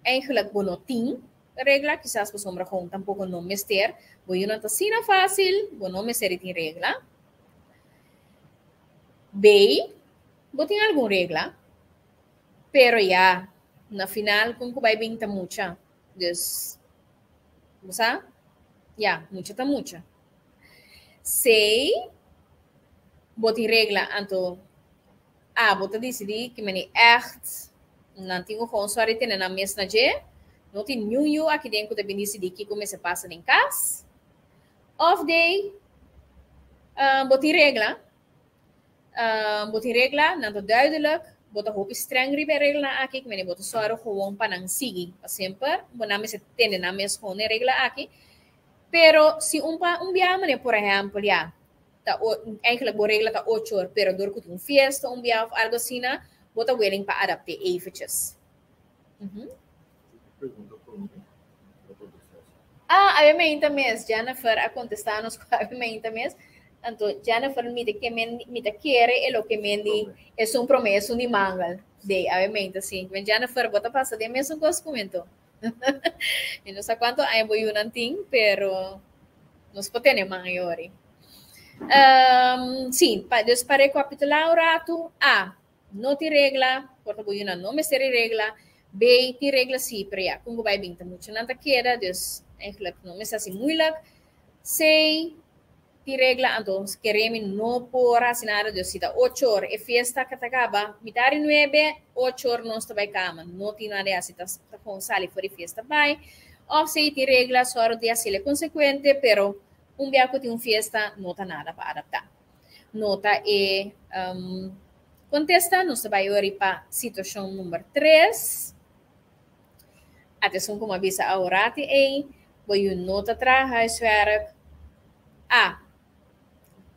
Eigenlijk bonotin, regla, quizás por sombra com tampouco não mester, boio não tá sina fácil, bono mester tem regla. B, botin algum regla, pero ya, na final, kung kubay bing ta mucha, dus, musa? Ya, mucha ta mucha. C, botin regla, anto, bota decidi que meni echt, não tenho consórcio na mesma dia, não tem nenhum aqui dentro da decidi que como se passa em casa. Off day, botin regla, não tô duidelijk, bota hoop streng bij regla aqui, que meni bota só gewoon para não seguir, sempre, bona me se tende na mesma regla aqui, pero se dia por exemplo, ja, tá eigenlijk bo regla tá 8 horas, pero door que festa, dia of algo assim, bota willing para adaptar eventjes. Obviamente mesmo, Jennifer a contestar-nos obviamente mesmo. Então, Jennifer me quer e lo que me é promessa de mangal. Obviamente, sim. Mas Jennifer, bota passar de mesmo coisa comentou. Eu não sei quanto aí vou eu não tenho, pero nós podemos maior. Sim, para recapitular o rato, não tem regla, porta vou eu não me ser regla. B, tem regla sim, pero já, como vai bem, muito não tá queda, dus eigenlijk não me assim moeilijk. C, tem regla, então queremos não por assinar, dus se dá 8 horas, e festa que acaba, mitad 9, 8 horas não está vai cama, não tem nada assim, tá com sali for festa vai. Ou se tem regla, só de assim é consequente, pero dia que tem festa, não tá nada para adaptar. Nota e contesta, nós vai ori para situação número 3. Atenção como avisa a orate vou nota atrás huiswerk.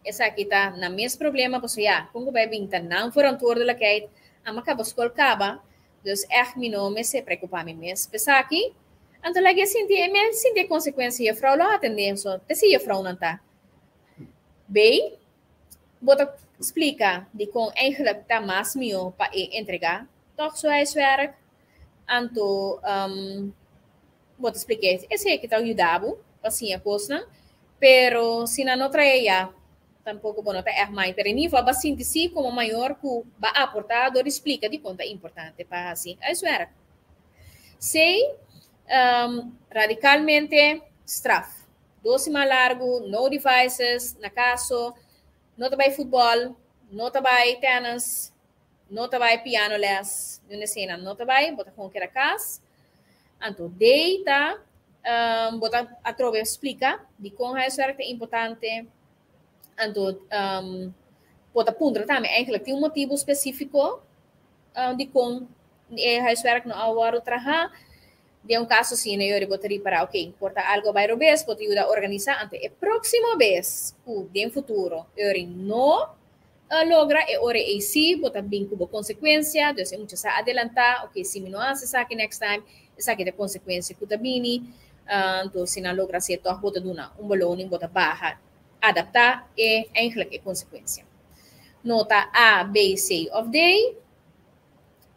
Essa aqui tá na mesmo problema, porque já, como vai vir tá não verantwoordelijkheid, acaba school acaba, dus echt mijn nome se preocupar me mesmo. Pensar aqui, então lagi sinti consequência a frau lá atender só, se a frau não tá. B, bota explica de com eigenlijk tá mais meu para entregar, toch so huiswerk. Anto, bota explicar, esse aqui tá ajudado, assim a coisa, pero se não traia já, tampouco bom tá mais, pero nível bastante sim como maior que vai aportar, dor explica de conta importante para assim, isso era. C, radicalmente straf, 12 mais largo, no devices, na caso, não trabalha futebol, não trabalha tennis, não trabalha piano les, não cena, não trabalha, bota com que era casa. Então, deita, bota a trova explica de como é que é importante. Então, bota punta também, eigenlijk tem motivo específico de como é que não há trabalhar. De caso assim, eu botaria para, ok, porta algo vai vez, pode ajudar a organizar, ante a próxima vez, de futuro, eu não logra e ora e si, bota bem como consequência, então, muitas sa adelantar, ok, se não hace isso aqui next time, isso aqui é consequência que também, então, se não logra ser, toch bota duna, balão, bota barra, adaptar, e eigenlijk é consequência. Nota A, B, C of day,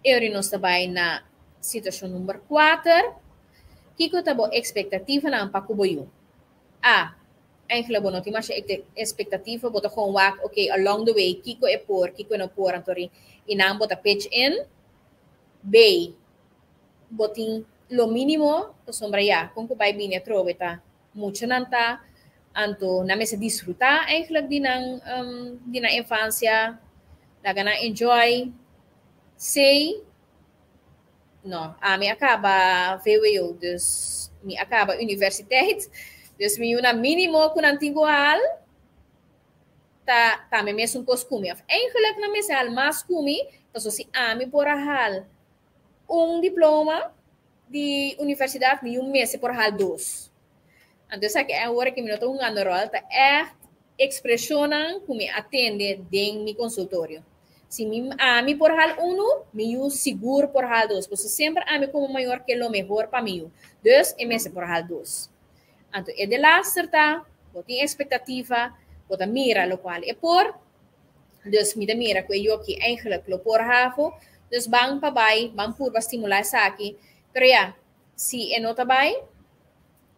eu não estou na situação número 4, Kiko tabo expectativa na pakuboyo. Eigenlijk bo noti mas expectativa bota gewoon wak, okay, along the way, Kiko no por, antori, inam bota pitch in. B, botin lo mínimo, to sombra ya, kung kubay bine troveta, mucho nanta, anto na me se disfrutar eigenlijk di na infancia, laga na enjoy. Say, no, me acaba VWO, dus me acaba universiteit, dus me una mínimo con antigual, ta me mesmo costume. Eigenlijk na me se al mas kumi, então se me por hal diploma de universidade, me mês por hal 2. Então sabe que é hora que me noto ano rol, ta expressionan como atende em mi consultório. Se me ame por hal 1, me seguro por hal 2. Porque sempre ame como maior que o melhor para mim. Dus, é mesmo por hal 2. Então, é de lá, certa, tem expectativa, bota mira, lo qual é por. Dus, me mira, que eu aqui, eigenlijk, lo por hafo. Dus, bang pa bay, bang purba estimular essa aqui. Pero, yeah, se é nota bay,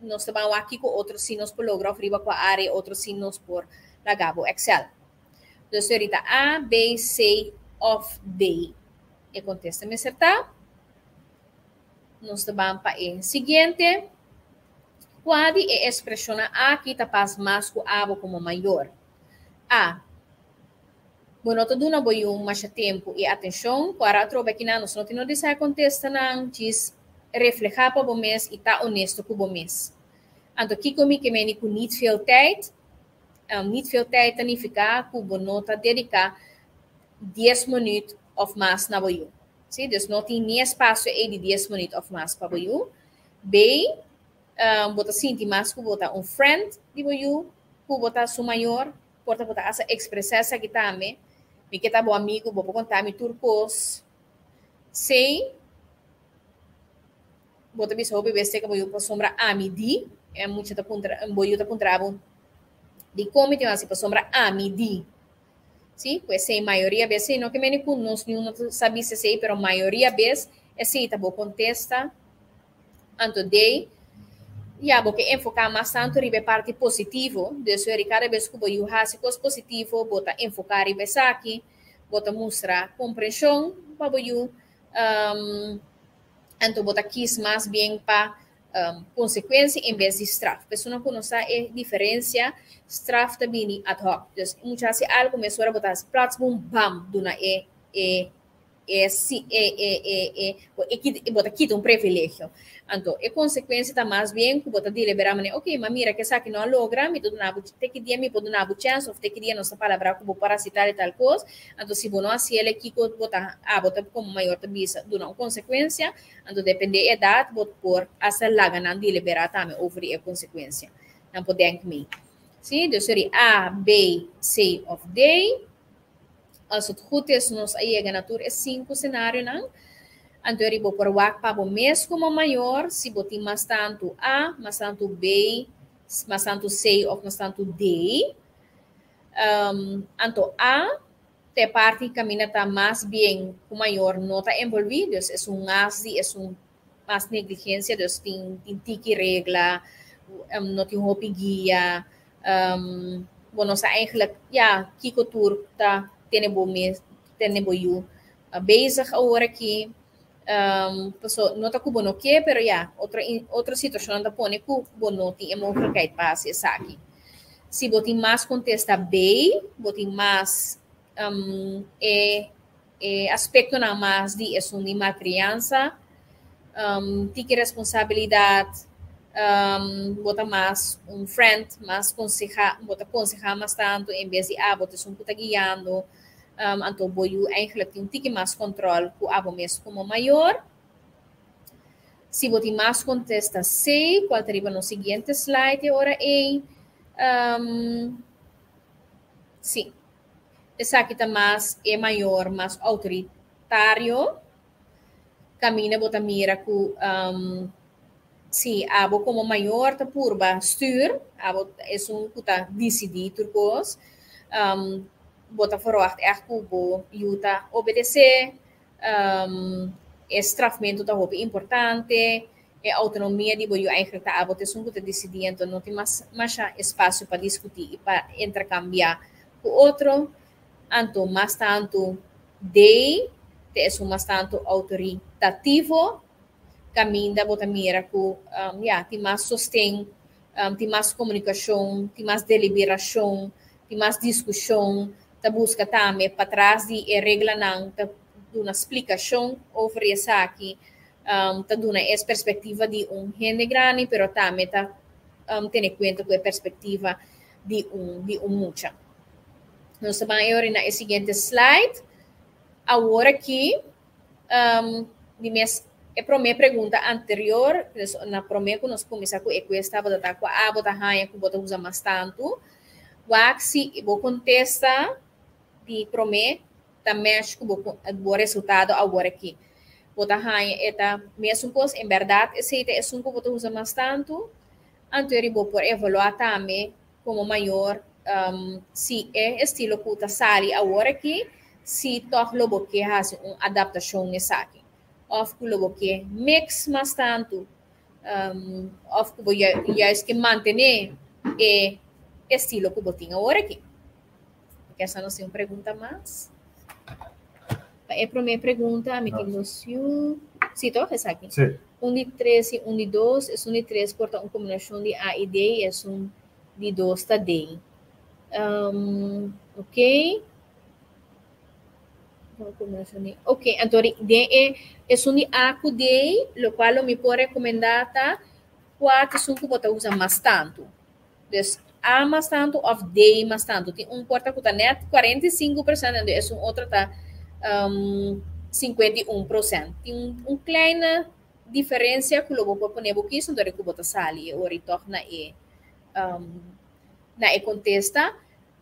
nós trabalhamos aqui com outros signos por logra, riba com a área, outros signos por Lagabo Excel. Então, ahorita A, B, C, of, D. E contesta-me acertar. Nós trabalhamos para o seguinte. Qual é a expressão aqui está para mais com A como maior? A. Bueno, todo mundo vai mais tempo e atenção para a troca aqui na nós não temos que contestar não, diz reflejar para o mês e estar honesto com o mês. Então, aqui comigo que me com niet veel tijd, niet veel tijd significa que o nota dedicar 10 minutos ou mais na boiú. Sim, dus não tem nem espaço de 10 minutos ou mais para boiú. B, bota sentir mais que bota friend de boiú, que bota seu maior, porta bota essa expressar essa que também, me que tá bom amigo, vou contar me turcos. C, bota bisa hobi beste que boiú para sombra a midi, é muito da contra, boiú da contrabo. De como tem assim para sombra a midi. Sí, pues sí, mayoría veces, no que me no sabia se sei, pero maioria vez é sim, tá bom, contesta, anto de, já, porque enfocar mais tanto ribe parte positivo, de isso cada vez que eu faço coisa positivo, bota enfocar ribe aqui, bota mostrar compreensão, para eu, anto bota quis mais bem para consequência em vez de straf. A pessoa não conhece a diferença straf também ad hoc. Dus muitas vezes algo me suora botar plats bom bam duna bota aqui um privilégio. Então, a consequência está mais bem que bota deliberar, ok, mas mira que essa aqui não logra, me todo nabo, tem que dia me pode nabo chance, ou tem que dia nossa palavra como parasitar e tal coisa. Então, se você não assim ele aqui bota como maior tabisa, duna uma consequência, então depende da idade, bota por essa laga não deliberar também over a consequência. Não podemos me. Sim, dus seria A, B, C of D. Als het goed is, nos eigen natuur is 5 cenários, não? Então, eu vou por wak para o mês como maior, se botar mais tanto A, mais tanto B, mais tanto C ou mais tanto D. Então, A, te parte caminha está mais bem com maior nota envolvida, é mais mais negligência, tem tiki regla, não tem roupa guia, bueno, sa eigenlijk, ja, kiko tour ta tenebo you bezig agora aqui, so nota ku bono que, pero ja, outra situação da pone ku bono ti é mogelijkheid para essa aqui. Se botin mais contesta B, botin mais aspecto na mais de é uma criança, tique responsabilidade, bota mais friend, mais bota aconsejar mais tanto, em vez de bota um puta guiando, então boiu eigenlijk tem tique mais controle com abo mesmo como maior. Se botar mais contesta C, qual teria no seguinte slide agora é, sim, essa aqui tá mais é maior, mais autoritário, camina bota mira com sim, abo como maior tá purba stuur, abo é que tá decidir turcos, bota verwacht echt kubo yuta obedecer, strafamento tá roupa importante, autonomia de boio eigenlijk tá abo te que tá decidir, então não tem mais espaço para discutir e para intercambiar com outro, então mais tanto de é mais tanto autoritativo, caminha bota mira com tem mais sostém, tem mais comunicação, tem mais deliberação, tem mais discussão, tá busca também para trás de regra não, tá dando explicação sobre essa aqui, tá dando essa perspectiva de gente grande, pero também tá tendo conta com a perspectiva de mucha. Nós vamos agora na seguinte slide. Agora aqui, a primeira pergunta anterior, na primeira que nós começamos com a enquesta, vou dar com a bota raia que bota usa mais tanto. Se vou contestar de primeiro, mexe com o resultado agora aqui. Bota rainha eta mesmo pois em verdade esse é um que você usa mais tanto anterior por evaluar também como maior se é estilo que está sali agora aqui se toh lobo que faz uma adaptação nessa aqui of que lobo que mix mais tanto of que juist que manter é estilo que você tem agora aqui. Essa não é uma pergunta mais. É a primeira pergunta, me tem noção. Sim, tô, essa aqui. Sim. 1 de 3 e 1 de 2, é 1 de 3 porta uma combinação de A e D, e é 1 de 2 está D. Ok. Ok, então D é 1 de A com D, o qual eu me pode recomendar, tá? 4 é 1 que você usa mais tanto. Então, A mais tanto, of D mais tanto. Tem um porta que está net 45%, e é um outro está 51%. Tem uma kleine diferença que eu vou pôr aqui, então eu vou sali ou retorna na contesta.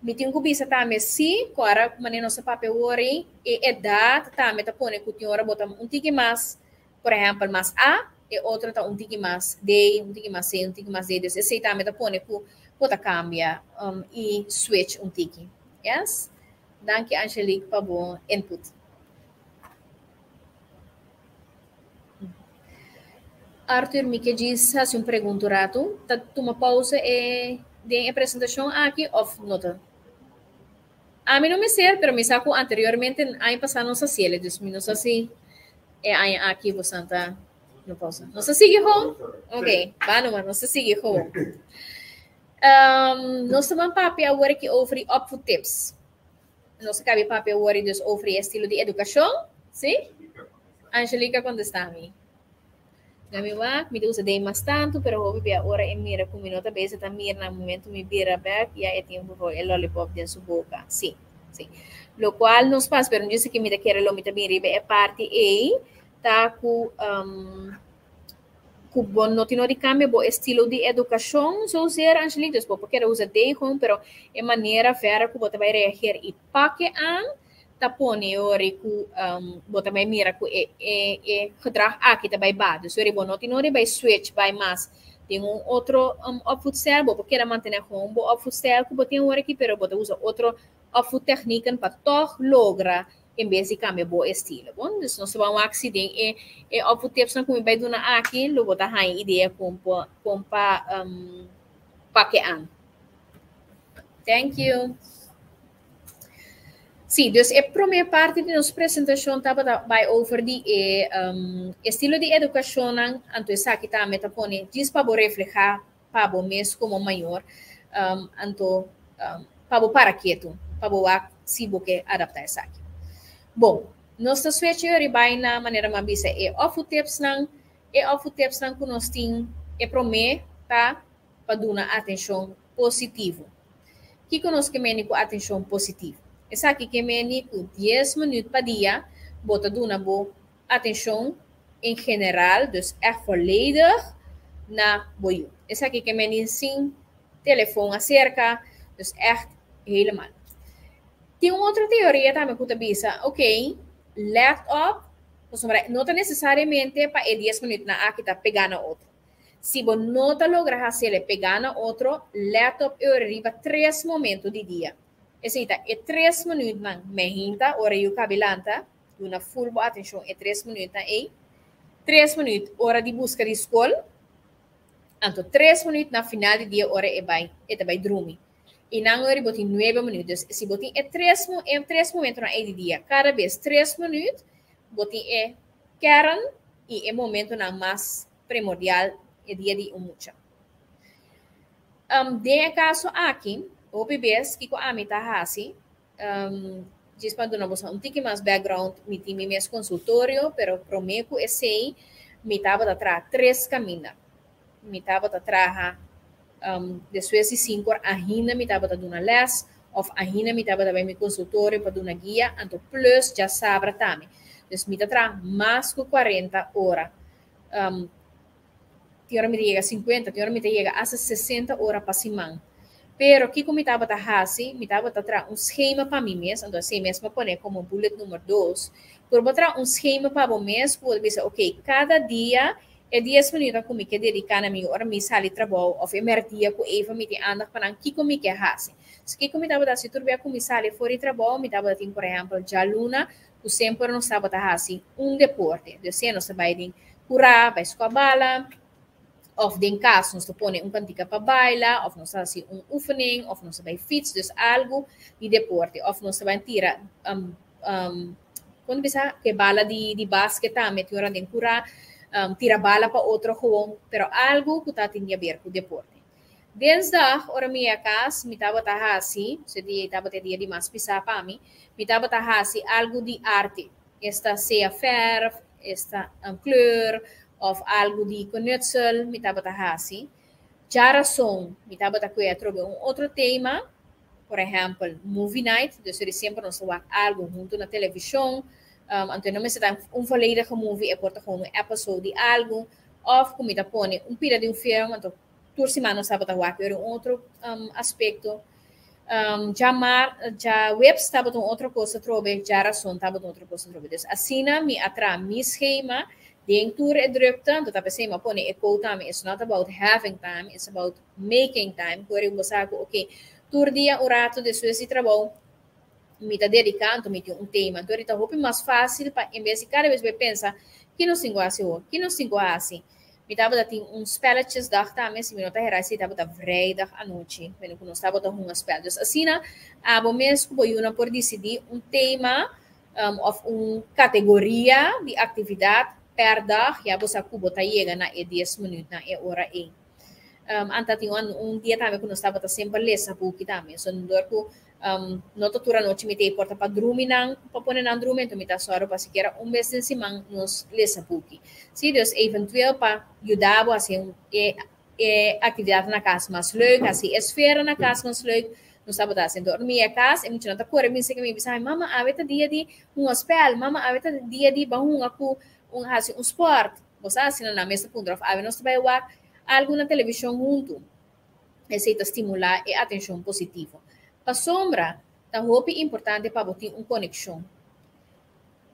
Me tem que bisa também se agora maneira nossa papel ori e edad também tá pone que tem hora botar um tique mais, por exemplo, mais A e outro tá um tique mais D, um tique mais C, um tique mais D. Esse também tá pone que pode cambia e switch um tique. Yes? Danke Angelique para bom input. Arthur me que diz, faz uma pergunta rato, tá uma pausa e de apresentação aqui off nota. A mim não me sei, pero me saco anteriormente aí passando nossa cielo, dus não sei se é aí aqui você tá no pausa. Não sei se sigue home. Ok, vamos, não sei se sigue home. Nós também papel agora que oferece up tips. Nós cabe papel agora dus oferece estilo de educação, sim? Angelica contesta-me. Me usa de mais tanto, pero hoje agora é mira com minuto base tá mira no momento me vira back e aí tem um lollipop dentro sua boca, sim, sim. Lo qual nos faz, pero disse que me da querer lo me também ribe é parte A, tá com bom notino de cambio, bom estilo de educação, so ser Angelique, porque era usa de home, pero é maneira vera que você vai reagir e paque an tapone ori ku bota mai mira ku gedrag aqui tá by bad so ri bonoti no ri by switch by mas tem outro outfit style bo porque era manter com bo outfit style ku botem ori aqui pero bota usa outro outfit técnica para toch logra em vez de cambiar bo estilo bom isso não se vai um acidente outfit tips na como by duna aqui lo bota hai ideia com pa paquean. Thank you. Sim, dus a primeira parte de nossa apresentação vai over de estilo de educação, então essa aqui também tá pone diz para refletir para o mês como maior, então para quieto, para se você adaptar essa aqui. Bom, nossa switch vai na maneira mais bisa off tips que nós tem primeiro tá para dar atenção positiva. Que nós queremos com atenção positiva? Essa aqui que me com 10 minutos para dia, bota duna bo atenção em geral, dus echt volledig na boio. Essa aqui que me sim telefone acerca, dus echt helemaal. Tem uma outra teoria também que eu bisa, ok, laptop, não necessariamente para 10 minutos na aqui tá pegando outro. Se você não logra fazer pegando outro, laptop eu arriba 3 momentos de dia. Esse é 3 minutos na mehinta, hora eu cabilanta, uma full boa atenção, 3 minutos aí. 3 minutos, hora de busca de escola. Então, 3 minutos na final de dia, hora é vai dormir. E na hora botem 9 minutos. Se botem 3 momentos na de dia, cada vez 3 minutos, botem kern e momento na mais primordial, dia de mucha. De caso aqui, o bebês que a mim tá assim, diz para dona você um tique mais background, me tem meu consultório, pero prometo esse me tava atrás 3 caminhos, me tava atrás depois de 5 horas ainda me tava dando les, ou ainda me tava também meu consultório para dar guia, então plus já sabe também, então me tá atrás mais que 40 horas, tem hora me chega 50, tem hora me chega a 60 horas para semana. Pero que como estava tá hasi, me estava tá tra um schema para mim mesmo, então assim mesmo pôr como bullet número 2, por botar um schema para o mês, por dizer, ok, cada dia é 10 minutos comigo que dedicar na minha hora, me sali trabalho, ou emer dia com Eva, me tem anda para que comigo que hasi. Se que como estava se turbia com me sali fora trabalho, me estava por exemplo, já luna, o sempre não estava tá hasi um deporte, de ser não se vai curar, vai escoar bala, of den caso nós põe cantica para bailar, of nós faz oefening, of nós vai fits, dus algo de deporte, of nós vai tirar quando bisa que bala de basquete também tem hora de curar, tira bala para outro jogo, pero algo que tá tinha a ver com deporte. Desde a hora minha casa, me tava tá assim, se dia tava ter dia de mais pisar para mim, me tava tá assim algo de arte, esta seja verf, esta kleur, of algo de knutsel, me tava tá assim. Já som, me tava tá com outro tema, por exemplo, movie night, dus er is sempre nos algo junto na televisão, então não me está volledige movie, é porta gewoon episode de algo, of como está põe pira de filme, então por semana estava tá outro aspecto, já web estava outra coisa trobe, já razão estava outra coisa trobe. Dus assim me atra mi schema, dentro é drukte, então tá pensando, mas põe eco time, it's not about having time, it's about making time. Por eu mostrar ok, tur dia o rato de suas trabalho, me tá dedicando, me tem tema, então está muito mais fácil para em vez de cada vez pensar que não se gosta que não se gosta. Me tava dando uns spelletjes dag também, se me não tá errado, se tava da vrijdag à noite, quando nós tava dando uns spelletjes. Assim, a momento que eu por decidir tema, ou categoria de atividade per dag, já você cubo tá chega na 10 minutos, na hora aí. Anta tinha dia também que nós tava sempre lesa book também, so não dorco no totura noite me te porta para dormir não, para pôr na dormir, então me tá só para sequer mês em cima nos lesa book. Se Deus eventueel para ajudar assim atividade na casa mais leuk, assim esfera na casa mais leuk, nós tava assim dormir a casa, e me tinha tá correr me sei que me bisa, mama aveta dia de spel, mama aveta dia de bahung aku assim sport, você assim na mesa pundrof, ave nós vai war algo na televisão junto, esse estimular a atenção positiva. Para sombra, tá roupa importante para botar conexão.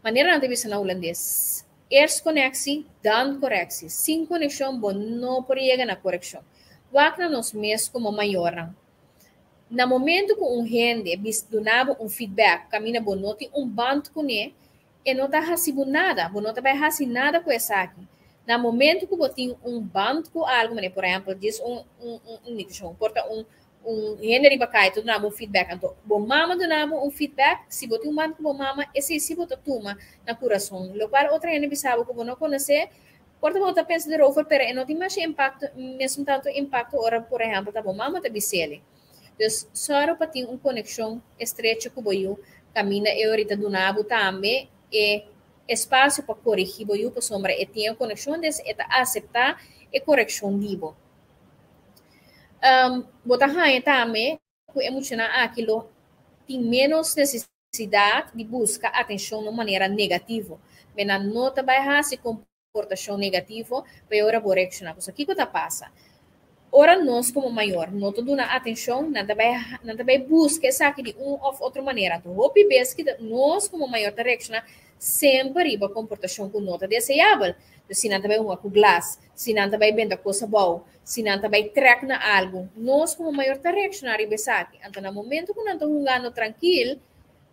Maneira de visão na holandês. Eerst connectie, dan correctie. Sem conexão, bom, não pode chegar na correção. Wakna nos mês como maioram. Na momento que gente donava feedback, caminha bom, não tem band com ele, e não tá recebindo nada, bom, não tá vai receber nada com essa aqui. Na momento que você tem band com algo, por exemplo, diz porta gente riba cai, tu dá feedback, então, bom mama tu dá feedback, se você tem band com bom mama, esse se você toma na coração, lo qual outra gente sabe que você não conhece, porta você pensa de over, pero não tem mais impacto, mesmo tanto impacto, ora, por exemplo, tá bom mama tá bisele. Então, só para ter conexão estreita com o caminha e ahorita do nabo também, e espaço para corrigir o para sombra e tem conexão desse e aceitar e correção dibo. Botar raia também que emocionar aquilo tem menos necessidade de buscar atenção de maneira negativa. Mas na nota vai se comportação negativa para ora correcionar. Isso aqui que tá passa. Ora nós como maior, não tô dando atenção, nada vai buscar essa aqui de ou outra maneira. Então, o PBS que nós como maior direcionar sempre riba comportação com nota desejável. Se não vai com glass, se não vai bem da coisa boa, se não vai track na algo, nós como maior direcionar riba aqui. Então, no momento que não tô jogando tranquilo,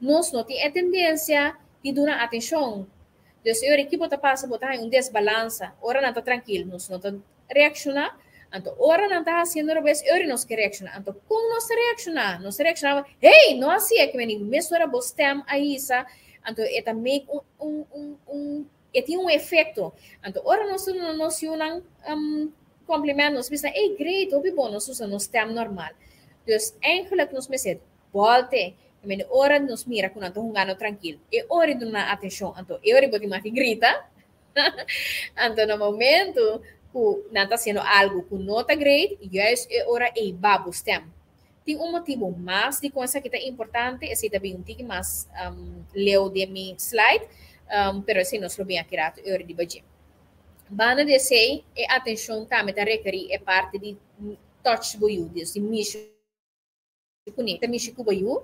nós não tem a tendência de dar atenção. Então, se a equipe passa a botar desbalança, ora não tá tranquilo, nós não tá reaccionar. Então, ora não está fazendo a vez, ora nós que reaccionar. Então, como nós reaccionar? Nós reaccionamos, hey, não assim é que vem, mesmo era bostem aí, isso. Então, é também tem efeito. Então, ora nós usamos complemento, nós pensamos, hey, great, ouvi bom, nós usamos no stem normal. Então, eigenlijk nós pensamos, volte, ora nós mira quando estamos jogando tranquilo. E ora dá uma atenção. Então, ora pode mais grita. Então, no momento não está sendo algo que não está great, e é hora de babu stem. Tem motivo mais de coisa que é importante, esse também tique mais leu de mi slide, pero esse não bem aqui rato, é hora de bajar. Bana de sei, e atenção também está requerir é parte de touch boiudes, de mission Mishi Kubayu,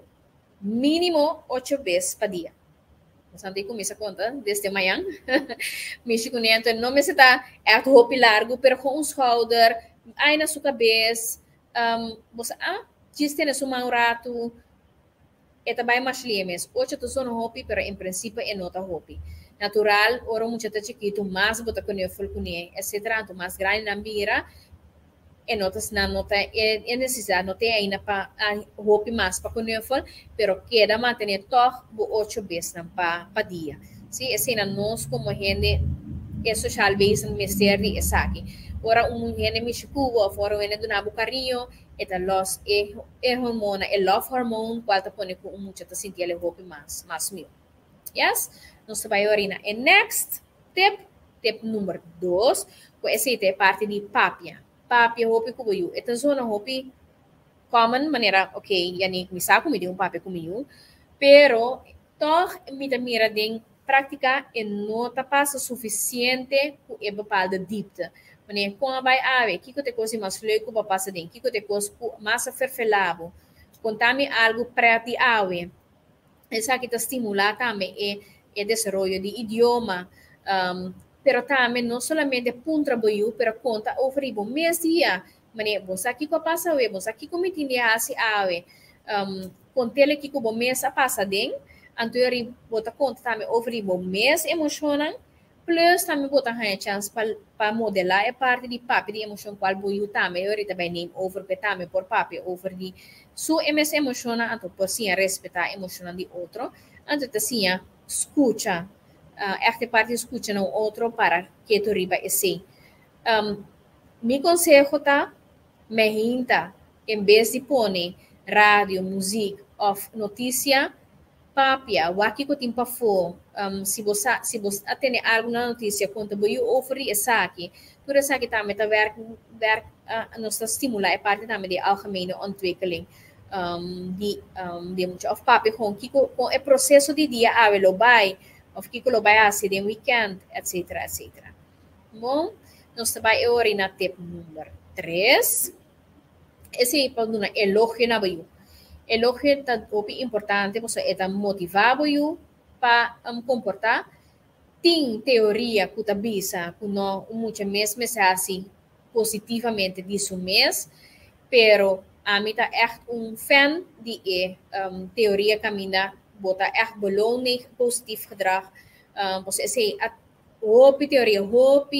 mínimo 8 vezes por dia. Santi começa a conta desde manhã. Mishi Kunento não me está é roupa largo, pero com um shoulder, aí na sua cabeça, você diz tem sua mão rato, é também mais limes. 8 tu são roupa, pero em princípio é nota roupa. Natural, ora muito tá chiquito, mais bota com o folcune, etc. Tu mais grande na mira, é notas na nota é necessidade, não tem ainda para roupa mais para conhecer, pero queda manter toch 8 vezes para dia. Sim, assim nós como gente é social based mistério é aqui. Ora gente me chuva, fora gente do nabo carinho, eta los é hormona, é love hormone, qual tá põe com muito tá sentir ele roupa mais mil. Yes? Nós vai orina. E next tip número 2, com esse é parte de papia. Papi hopi kubuyu. Ito zona hopi common maneira, ok, yani misa comigo um papi comigo, pero toh mira din prática e nota passa suficiente ku e bepal de diepte. Wanneer kom bij ave, kiko te cosi mas leuk op passa din, kiko te cosi massa vervelavo, contami algo prati ave. Essa que te estimula também e desenvolvimento de idioma, pero também não somente puntra boiu, pero conta over ibo mês dia, mané você aqui com passa ave, você aqui com mitinde assim ave, contele que com mês a passa den, anterior bota conta também over ibo mês emocional, plus também bota a chance para modelar é parte de papi de emoção qual boiu também, eu também name over pe também por papi over de su MS emocional, anto por sim respeitar emocional de outro, anto assim escuta esta parte escuta no outro para que tu riba esse. Mi consejo tá, me hinta, em vez de pôr rádio, música, of notícia, papia, waki ko timpa fo, se você tem alguma notícia, conta boiu oferir essa aqui, por essa aqui também tá werk nos estimula é parte também de algemene ontwikkeling. De muito of papi com é processo de dia lo vai of kiko lo vai assim de weekend etc etc. Bom, nós trabalhamos hoje na tip número 3. Esse é para uma elogio na boiu. Elogio é importante porque é motivar boiu para comportar. Tem teoria que tá bisa que não muitas vezes assim positivamente disso mês, pero a mim tá echt fan de teoria caminha bota echt beloning positief gedrag. Você sei hoop teoria hoop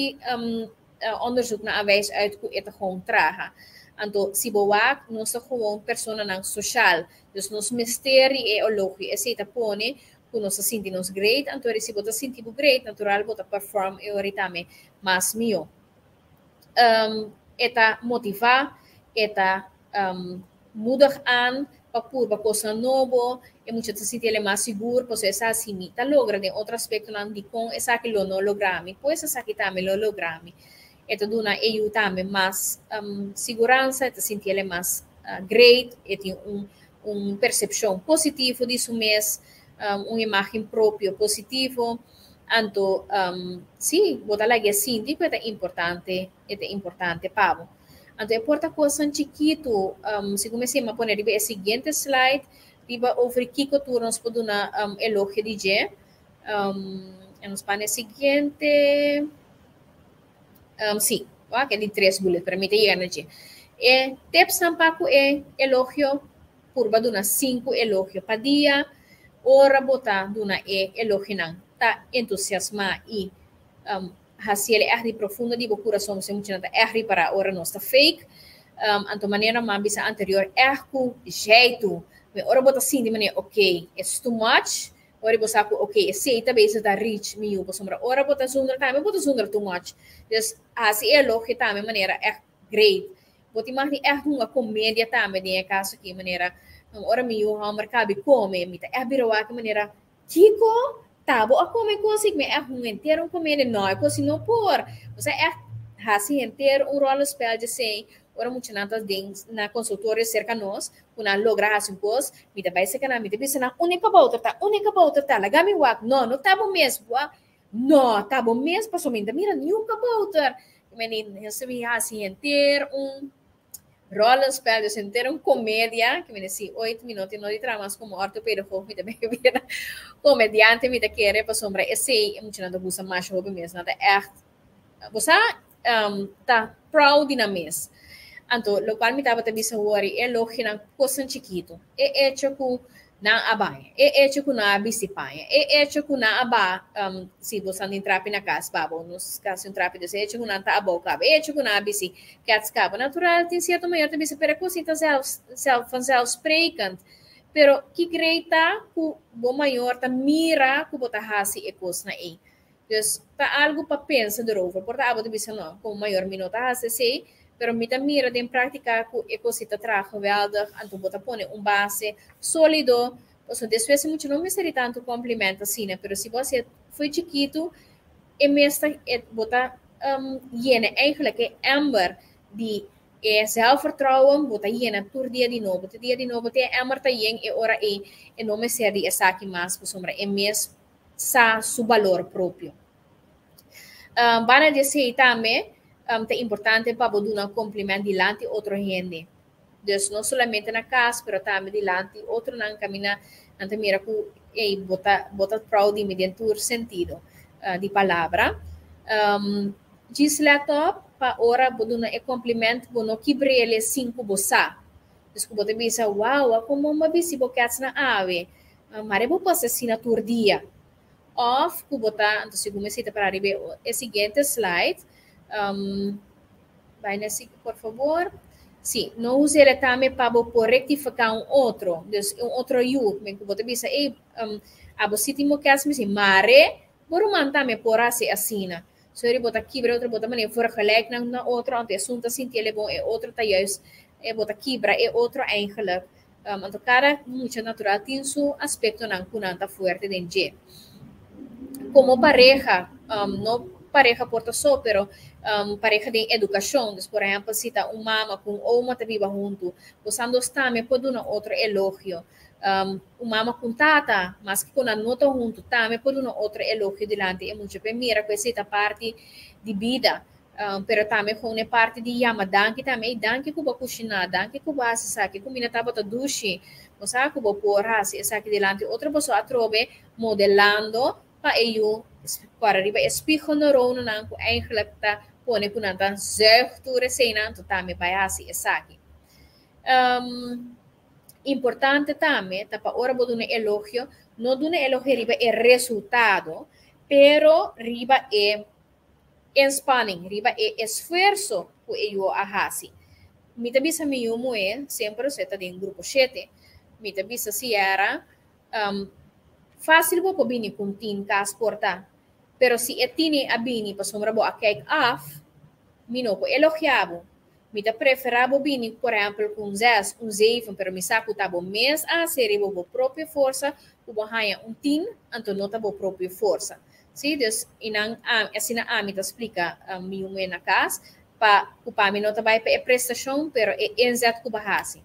onderzoek na aanwijs uit hoe het gewoon traga. Anto si boak nós gewoon persona nang social. Dus nos misteri e ologi e se tapone que nós sentimos great, anto se bota sentimos great, natural bota perform e oritame mas mio. Eta motivar, eta moedig aan para coisa novo e muitas vezes ele mais seguro, pois essa assim tá logra de outro aspecto não de com essa que lo não logrami, pois essa que também lo logrami. Então duna eu também mais segurança, te sentir ele mais great, e tem percepção positiva disso mês, uma imagem própria positiva. Então, sim, botar lá que assim, tipo é importante para então, importa coisa chiquito, se comecei a pôr a seguinte slide, riba over kiko turnos por uma elogio de je, nos pane seguinte, sim, aquele 3 bullet, permite chegar na je. E tips tampouco é elogio, por baduna 5 elogio para dia, ora botar duna elogio não, tá entusiasma e hasil erri profunda di coração se muito nada erri para ora nossa fake anto maneira mas bisa anterior erro jeito me ora bota assim de maneira ok it's too much ora você sabe ok esse tá bem da reach me eu sombra ora bota zundra também bota zundra too much dus assim é louco também maneira é great bota mais erro uma comédia também de caso que maneira ora me eu mercado come me tá é biro que maneira Chico tabo ako may kusig may inteiro comendo não é coisa não por você assim inteiro rolo spell de sei ora muito nada na consultório cerca nós una logra assim pos me da vai ser que na me deve ser na única volta tá lagami wak não tabo mesmo não tabo mesmo passou me mira nunca volta menino recebi assim inteiro rola spel, dus inteiro comédia, que me disse 8 minutos, e não de tramas como ortopedo, me também vira comediante, me querer para sombra, esse é muito nada busa mais hobby mesmo, nada echt, você tá proud na mesa. Então, lo qual me tava também se worry, é lógico na coisa chiquito, é hecho com na abaia, é hecho com na bicipanha, é hecho com na aba, se você não entrar na casa, babo, nos casos entrar de é hecho com na tá boca, é hecho com na bici, que as cabo natural tem certo maior também se para coisa então self sprekend, pero que greita com o maior tá mira com botar hasi e coisa na aí. Dus tá algo para pensar de novo, porque a botar bisa não, com maior minuto hasi sei. Pero mita mira de prática que é cosita traga geweldig, então bota pone base sólido, então después muito não necessita tanto complemento assim, né? Pero se você foi chiquito, é mesmo bota llena eigenlijk ember de zelfvertrouwen, bota llena tur dia de novo, tem ember tá yen e ora e não me ser de essa aqui mais por sombra, é mesmo sa su valor próprio. Bana dizer também é importante para dar um cumprimento diante de outra gente. Dus não somente na casa, mas também diante de outro não caminha, não te mira que bota proud mediante o sentido de palavra. Diz lá top para ora bodo na cumprimento bono kibre ele 5 bossa. Dus que bota bisa wow, como uma bisi bocats na ave. Mare bo passa assinatura dia. Of que bota, então se comecei para arribar o seguinte slide. Vai nesse, por favor. Sim, não use ele também para rectificar outro. Então, outro you, que você bisa, a você tem que fazer mare, por um também por assim. So, ele bota quebra, outro bota maneira, for gelijk na outro, ante assunto assim, ele bom, é outro tá juist, bota quebra, é outro eigenlijk. Então, cada muito natural tem seu aspecto não kunanta forte dentro. Como pareja, não pareja porta só, pero pareja de educação, por exemplo, se tá mama com uma tá viva junto, usando também pode dar outro elogio. Mama com tata, mas que quando não tá junto, também pode dar outro elogio delante. É muito bem, mira, que essa parte de vida, pero também com a parte de yama, danke também, danke que vou cozinhar, danke que vou assar, que comida tá bota duche, você que vou pôr essa aqui delante. Outra pessoa trove modelando para eu para arriba espejo no rono na ko eigenlijk ta pone ko nanta zuigture sena to tame bayasi esaki. Importante também tá para ora bodo ne elogio, no do ne elogio riba é resultado, pero riba é spanning, riba é esforço que eu ahasi. Mita bisa mi yumo sempre você tá em grupo 7. Mita bisa si era fácil po bini kung tin ka sporta. Pero si etini abini pa somrabo a cake off, mino po elogiabo. Mita preferabo bini, por exemplo, com 10, 7, pero mi saco tabo mês a série bo própria força, o haya tin, anto nota bo própria força. Sim, dus inang assim a amita explica mi na casa, pa mi nota vai pa prestação, pero enzat ko bahasi.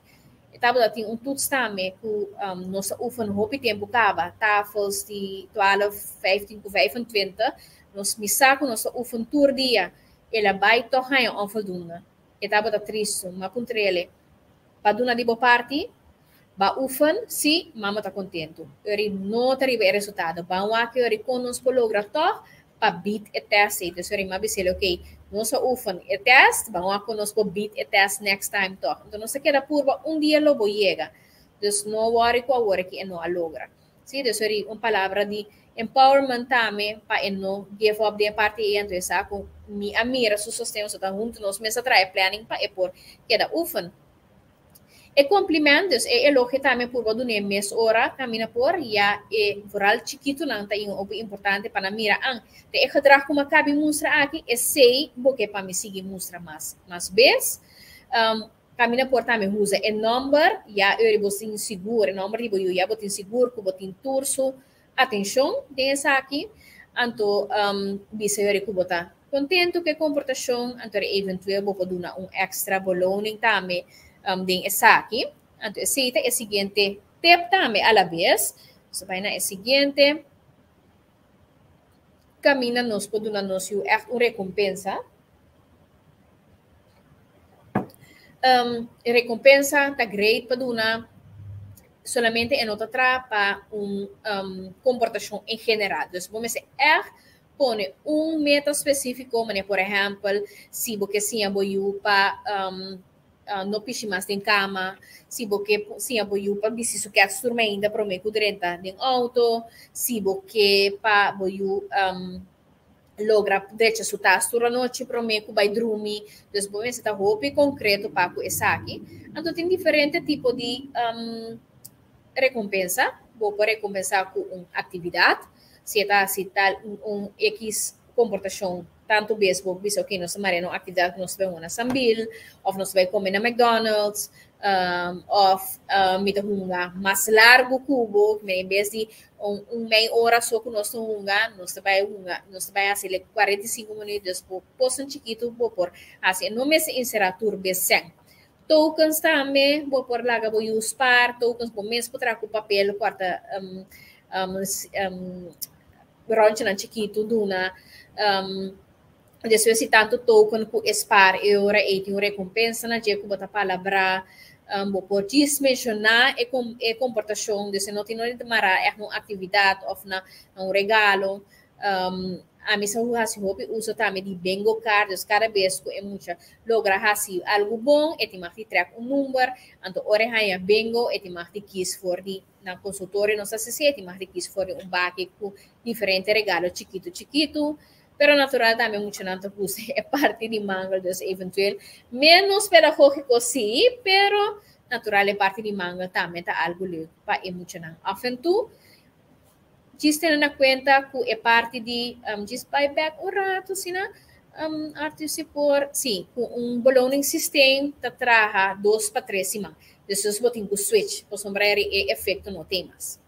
Tabo dating tuts também que nossa oefen hoop tempo acaba, tafels de 12, 15, 25, nos misaco nossa oefen tour dia, ela vai tornar em onvoldoende. E tabo da triste, mas com trele, para duna de boa parte, ba oefen, sim, mama tá contento. Eri não teribe resultado, ba um aqui eri conosco logra toch, pa beat e test, então eri mabisele, ok, nossa oefen e test, vamos a conosco beat e test next time toch. Então nossa queda purba dia lobo llega. Dus no worry com a hora que não a logra. Sim, então eri palavra de empowerment também para não give up de parte e então essa com mi amira su sustento so tá junto nos mesa trai planning pa e por queda oefen. E cumprimentos e elogio também por do mês hora camina por ya e vooral chiquito não tá importante para mira ang te gedrag como cabe mostra aqui e sei porque para me seguir mostra mais vez camina por também usa e number ya eu vou inseguro number tipo eu já vou inseguro que vou turso atenção dessa aqui anto bisa eu que botar contento que comportação anto eventual vou dar extra beloning também din essa aqui. Então, esse é o seguinte tip também a la vez. So, vai na seguinte. Camina nos pode dar nos recompensa. recompensa tá great para duna solamente en outra para comportação em geral. Então, vamos dizer, pone meta específico, mas, por exemplo, se você sim aboiu para não piche mais em cama, se você sim aboiu para preciso que a turma ainda para me durante em auto, se você para aboiu logra direito su tastura noite para me que vai dormir, então vamos dizer, roupa concreto para o aqui. Então tem diferente tipo de recompensa, vou recompensar com uma atividade, se está X comportação, tanto mesmo, visto que nós maremos uma atividade que nós vamos na Sambil, ou nós vamos comer na McDonald's, ou mita hunga mais largo cubo, em vez de meia hora só que nós nós vai fazer 45 minutos, posso chiquito, vou por, assim, não me inserar turbe sem. Tokens também, vou por lá, vou usar tokens, vou mesmo trazer o papel, quarta, ronche na chiquito, duna, depois tanto token com espar, eu tenho recompensa na dia que bota palavra, vou por mencionar e comportação, se não tem nada de mara, é uma atividade, ou um regalo, a missão assim uso também de bingo cards cada vez que é muita logra assim algo bom e te marti track número então ora haya bingo e te marti quis for di na consultório nossa se te marti quis for baque com diferente regalo chiquito pero natural também muito não puse é parte de manga dos eventual menos pedagógico sim pero natural é parte de manga também tá algo leu para é muito não afentu Giste na cuenta que é parte de just buy back um rato, sina artista por com ballooning system tá traha 2 para 3 cima. Depois botin com switch, para sombrar e efeito no temas.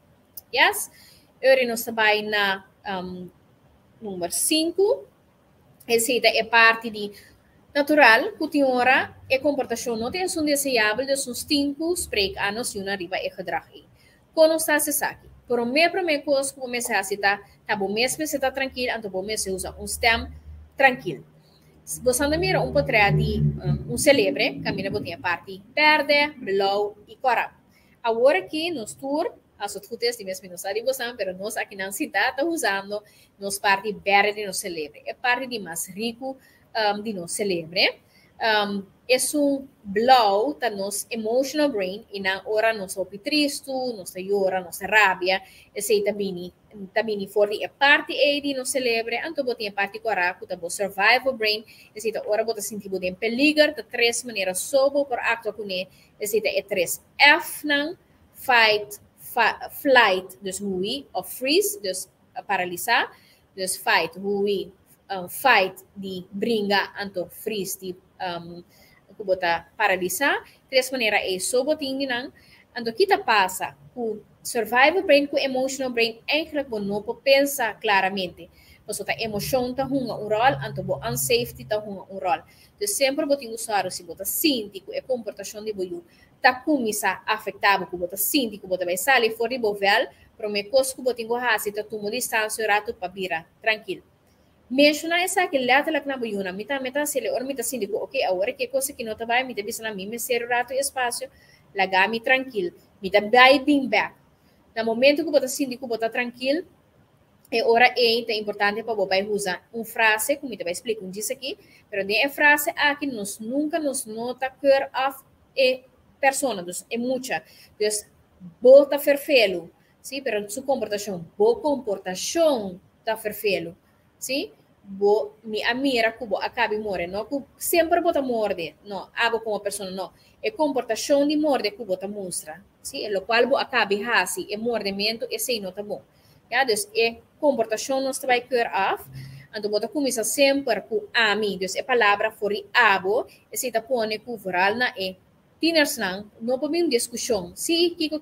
Yes? Ora nós trabalha na número 5. Essa é parte de natural, que tem hora e comportação não tem som desejável, de uns 5 spreek a nós e uma riba e gedrag. Quando está se saque. Por o primeiro coisa que você está, tá bom mesmo você está tranquilo, então você usa stem tranquilo. Você anda mira portrait de celebre, caminha botinha parte verde, blue e cora. Agora aqui nos tour, as outras de mesmo não sabe você, pero nós aqui na cidade está usando nos parte verde no celebre. É parte de mais rico de no celebre. É blow tá nos emotional brain e na hora nos opi triste, nos llora, nos rabia, esse também forte é parte de nos celebre, então botinha parte coraco, tá bo survival brain, esse tá hora bota sentir botem peligro, tá 3 maneiras sobo por acto com esse tá é 3 F não fight, flight, dus hui, of freeze, dus paralisar, dus fight, hui, fight de bringa, anto freeze de kubota paralisar, 3 maneiras é soboting nang, ando kita passa com survival brain com emotional brain eigenlijk bo não po pensar claramente. Você tá emoção tá hunga rol, anto bo unsafety tá hunga rol. Então sempre boting usar se bota sinti com comportação de boiu tá começa afetado com bota sinti com bota vai sair fora de bovel, pro me cos com boting hasi tá tumo distância rato papira, tranquilo. Mencionar essa que lá tá na boiuna, mita se le or mita sinti com ok, agora que coisa que não tá vai mita bisa na mim me ser rato espaço, lagami tranquilo, mita vai bem back. No momento que você sinti que você tranquilo, é hora é importante para você usar uma frase, como eu vou explicar disso aqui, mas é frase aqui nós nunca nos nota cur of é persona, dus é muita, dus bota ferfelo, sim, pero sua comportação tá ferfelo, sim, bo mi amira cubo acabe morre, não que sempre bota morde, não, abo como pessoa não, é comportação de morde que bota mostra, sim, é o qual bo acabe hasi, é mordimento e sei não tá bom, já, dus é comportação nós vai cur of, então bota começa sempre com ami, dus é palavra fori abo, e se tá pone com voral na e tiners lang, não pode uma discussão. Se kiko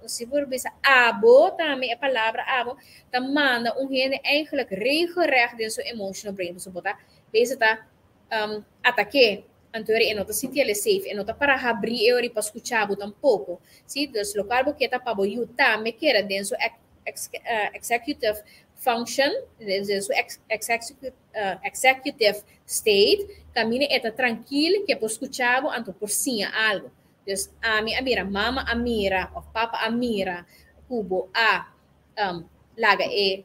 se for bisa abo, também a palavra abo, tá manda gente eigenlijk regelrecht in zijn emotional brain. Dus bota, deze tá ataque, anterior e não tá sentir ele safe, e não tá para abrir e para escutar tampouco. Se dos local porque tá para boiu tá me quer dentro executive function, su executive state, camina eta tranquilo que por escuchar anto por sim algo. Dus ami amira, mama amira, of papa amira, kubo a laga e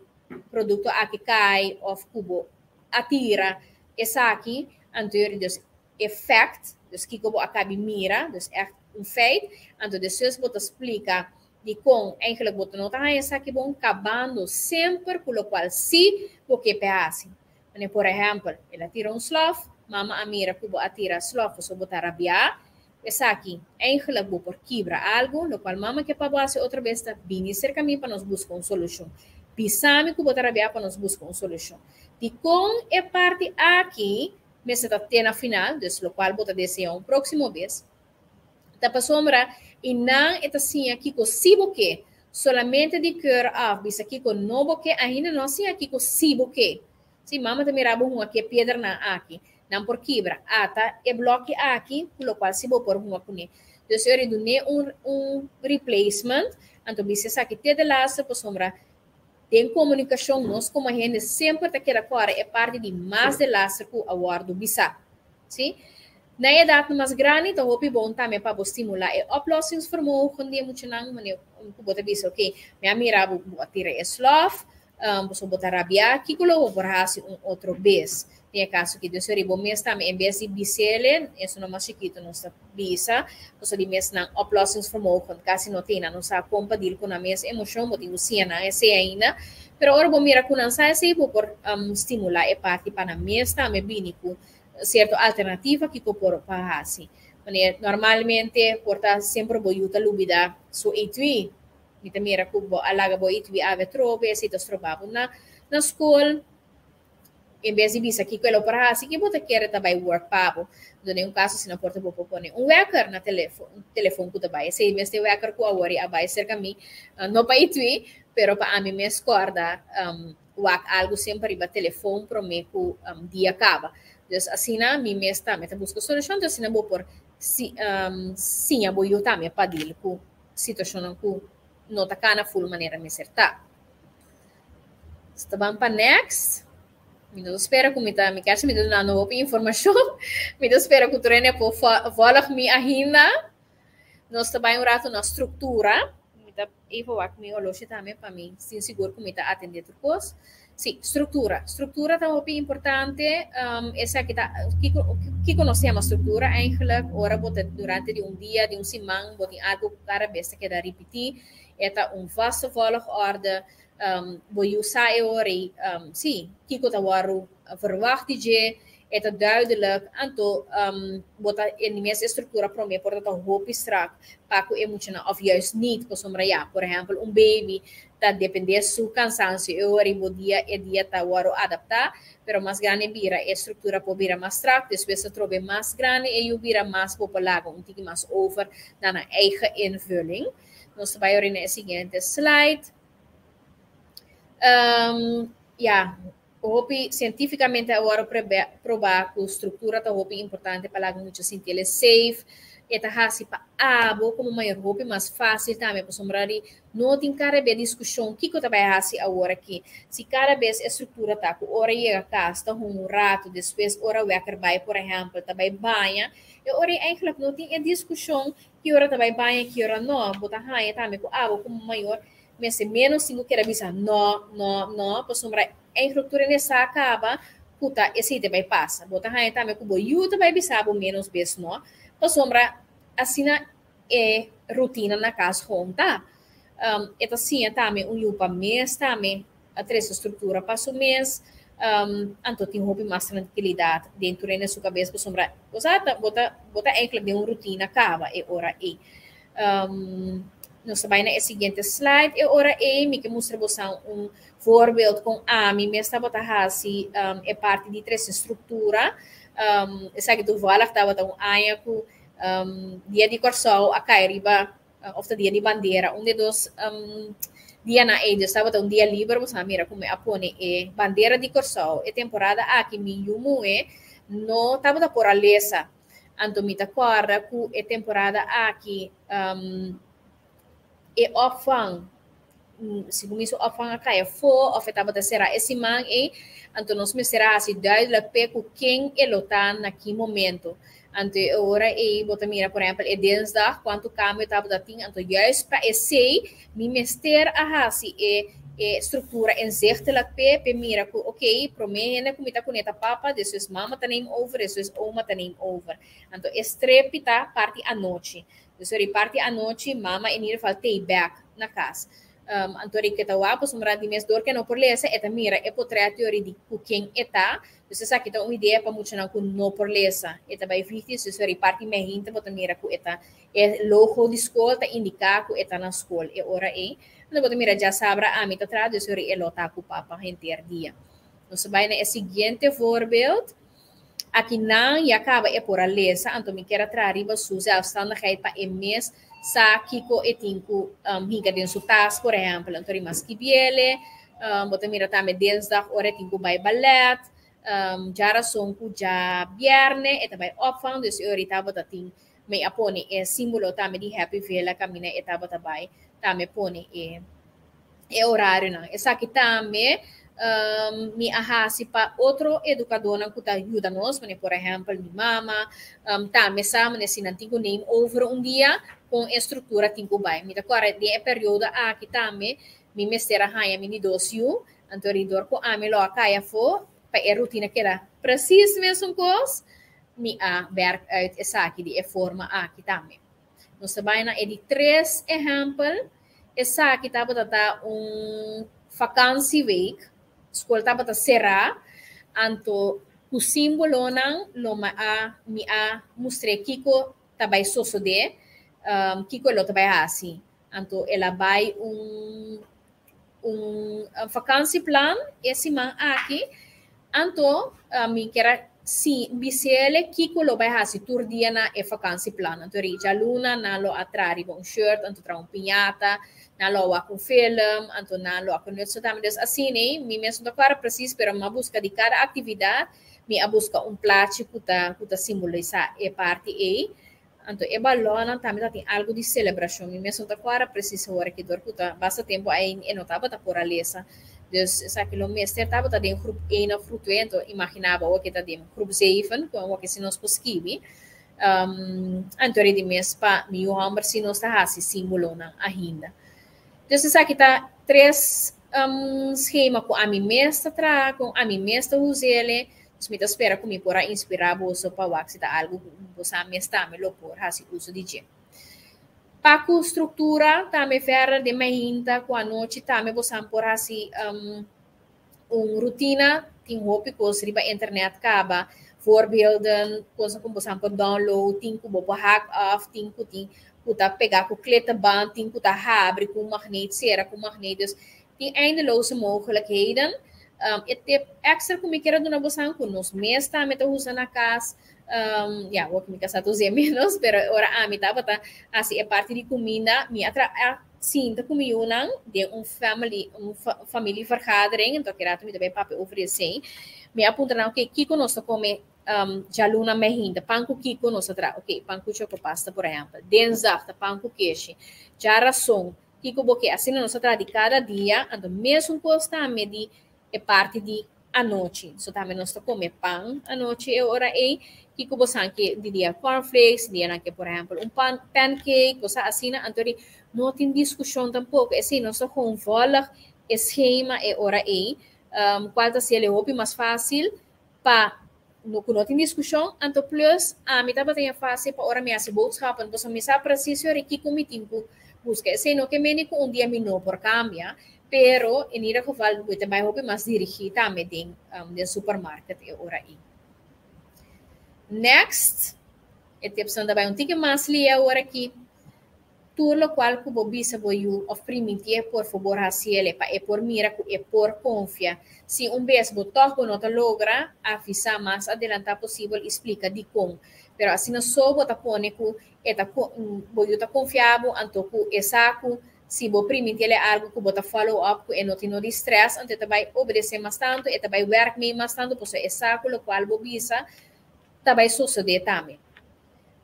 produto aqui cai, of kubo atira, essa aqui, anterior, dus effect, dus que kubo acabe mira, dus echt um feit, anto depois você explica de como eigenlijk botar nota essa aqui bom acabando sempre com o qual se porque pedaço. Por exemplo, ela tira slof, mama amira kubo atira slof, so botar rabiar, essa aqui eigenlijk vou por quebra algo, no qual mama que para base outra vez está bem cerca mim para nós buscar uma solução. Pisame kubo botar rabiar para nós buscar uma solução. De com é parte aqui, mas está tendo a final, dus lo qual botar desejar um próximo vez. Tá para sombra e não é assim aqui com si boque solamente de cor af bisa aqui com no boque ainda não assim aqui com si boque se mama te mirava um aqui pedra na aqui não por quebra ata e bloque aqui pelo qual se bo por uma cune então se eu dune replacement então bisa aqui te de laço para sombra tem comunicação nós como a gente sempre te quer agora é parte de mais de laço com a guardo bisa sim. Na edad mais grande, então hopi bom também para estimular e oplossingsvermogen die moet je nang meneer botar bisa ok minha mira atira slof você botar rabia que colo por hasi outro vez tem caso que Deus ribo mes também em vez de bisele isso não mais chiquito não está bisa você de mes nang oplossingsvermogen quase não tem não sabe compadir com a mes emoção motivo sim na esse ainda pero ora bom mira com não sai se por estimular e parte para mes também binico certa alternativa que por assim. Normalmente porta sempre boiuta lubida so itwi. Mita mira kubo alaga bo itwi ave trobe se to strobabo na school. Em vez de bisa que quello para assim que bota quer também work pabo. Done um caso se na porta bo propone wecker na telefone ku também. Se mes te wecker ku awari abai cerca mi no pa itwi, pero pa ami me scorda wak algo sempre riba telefone pro me ku dia acaba. Dus assim na mim mesma meta busca solução então assim na vou por sim a boio também para dir com situação com nota cana full maneira me acertar está bom para next me não espera que me quer me dar nova informação me não espera que tu rene por volg me ainda nós também um rato na estrutura me tá e vou aqui me olhar também para mim sem seguro que me tá atender tudo. Sim, estrutura. Estrutura é muito importante. Essa que conhecemos a estrutura, eigenlijk, ora, durante dia, de semana, botem algo cada vez que dá repetir. É vaste volgorde. Vou usar ori. Sim, que eu tawaru verwacht je. É duidelijk. Anto, bota in minha estrutura para mim, portanto, hoop strak. Paco emocional, of juist niet, por exemplo, baby. Tá depender su cansancio eu arrivo dia tá waro adaptar pero mais grande vira a estrutura po vira mais strak depois se trobe mais grande e eu vira mais popular um tique mais over dan a eigen invulling nós vai orar na seguinte slide hopi cientificamente agora provar que a estrutura tá hopi importante para lá muito sentir safe eta hasi pa abo como maior hopi mais fácil também para sombrari não tem cara de discussão que eu também hasi agora aqui se cada vez a estrutura tá com hora chega casa tá rato depois hora wecker vai por exemplo também banha e hora eigenlijk não tem a discussão que hora também banha que hora não botar raia também com abo como maior mas menos singo que era bisa não para sombrar a estrutura nessa acaba puta esse também passa botar raia também com boiu também bisa menos vez não para sombra assim é rotina na casa honta eta assim também yupa mês também a três estrutura passo mês anto tem hobby mais tranquilidade dentro da sua cabeça para sombra bota eigenlijk de rotina acaba e ora e nós vai na seguinte slide e ora e me que mostra você voorbeeld com a mim mesma bota assim é parte de três estrutura essa que tu vai lá estava tão aia com dia de Corsol a Cairiba of dia de bandeira onde dos dia na age estava tão dia livre você mira como apone e bandeira de Corsol e temporada aqui me yumu e no estava da por alesa antomita corda ku e temporada aqui e opvang se começo a falar caia fo afetava da será esse man e anto nós me será assim daí la peco quem elota naquele momento ante ora e bota mira por exemplo é dinsdag quanto câmbio estava da ting anto juist para esse me mester a hasi e estrutura inzichte la pe mira ku ok promene ku mita kuneta papa this is mama tanim over this is oma tanim over anto estrepita parte a noite Desori parte à noite, mama e nira faltei back na casa. Antori que tawa pos mara di mes dor que não por lesa eta mira e potre teoria di quem eta. Você sabe que tá uma ideia para muito não com não por lesa. Eta vai fiti desori parte me hinta bota mira ku eta e logo de escola indicar ku eta na escola e ora e. Não bota mira já sabra a mita tra desori e lota ku papa hinter dia. Não sabe na é seguinte voorbeeld. Aqui não e acaba é por a lesa, então me quer atrair a sua zelfstandigheid para o mês, sa kiko e tinko hinga den su tas, por exemplo, então mas que biele, bota mira também dinsdag, ora tinko bij ballet, jara sonku ja bierne, e também opvang, dus eurita bota ting me apone e símbolo também de happy vela camina e tabata bai, também pone e horário não, essa aqui também me ahasi para outro educador que está ajuda nós, por exemplo, minha mama, tá, me sama nesse antigo name over dia com estrutura tinko bai. Me agora de período aqui também me mestera haya mini dosio, antoridor ko ame lo akaya fo pa e rotina que era precies mesmo coisa, me a werk uit essa aqui de forma aqui também. Nós trabalhamos de 3 exemplos, essa aqui tá botando vakantie school taba ta sera anto ku simbolo nang loma mi mustre kiko tabay soso de kiko lo tabay hasi anto ela bay vakantie plan esse man aqui anto mi kera si bisele kiko lo bay hasi tur dia na e vakantie plan anto rija luna na lo atrari com shirt anto tra piñata na lo com film, anto na lo com isso também des assim, né? Me mesmo da cara preciso, pero uma busca de cada atividade, me a busca plato que simboliza e parte e, anto e balona também tem algo de celebração, me mesmo da cara preciso hora que dor kuta basta tempo aí e notava da por alesa, dus essa que lo mestre tava da dentro grupo e na frutuento, imaginava o que tá dentro grupo 7, com o que se nos posquibi. Anto de mês pa mi homem se nos tá assim símbolo na ainda. Então, aqui está 3 esquemas com a minha mestra com a minha mestra usele. Me espera comigo para inspirar você para o se algo você mestra me lo por assim uso de dia. Para a estrutura também ferra de mainta com a noite também você por assim rotina tem roupa que você riba internet acaba voorbeelden coisa como você por download tem como hack off tem kuta pegar com kleta band, tem kuta abre com magneet, cera com magnetos, tem eindeloze mogelijkheden. Het tip extra como quero do nabosan com nos mês tá meta usa na casa, ja, o que me casa doze menos, pero ora a mitad bata assim é parte de comida, me atra sinta comigo não de família vergadering, então quero também também papel oferecer, me aponta não que kiko nós come jaluna mehinda, panko kiko no satra, ok, panko choco pasta, por exemplo, denzafta, panko queixe, jaração, kiko boque, assim no satra de cada dia, ando mesmo costa a medir é parte de a noite, so também nós come pão a noite e hora e kiko bosan que de dia cornflakes, dia na que por exemplo pancake, coisa assim, antori não tem discussão tampouco, assim nós com vola esquema e hora e qual tá se ele hopi mais fácil para no tem discussão, anto plus a mita ba tem fase para ora me ase boodschappen, pues me sa preciso que com tempo busca, se no que me com dia me no por cambia, pero en ira geval moet by hope mas dirigida me ding de supermarket e ora aí. Next, e tipson da by tique mas lia ora aqui tudo lo qual que bobisa boiu of primitie por favor haciele pa e por mira e por confia se vez botar no te logra avisar mais adelantar possível explica de como pero assim não só bota pone ku eta boiu ta confiável anto ku esaku se bo primitie algo que bota follow up ku e não tem no stress ante vai obedecer mais tanto e vai work me mais tanto pois esaku lo qual bobisa vai suceder também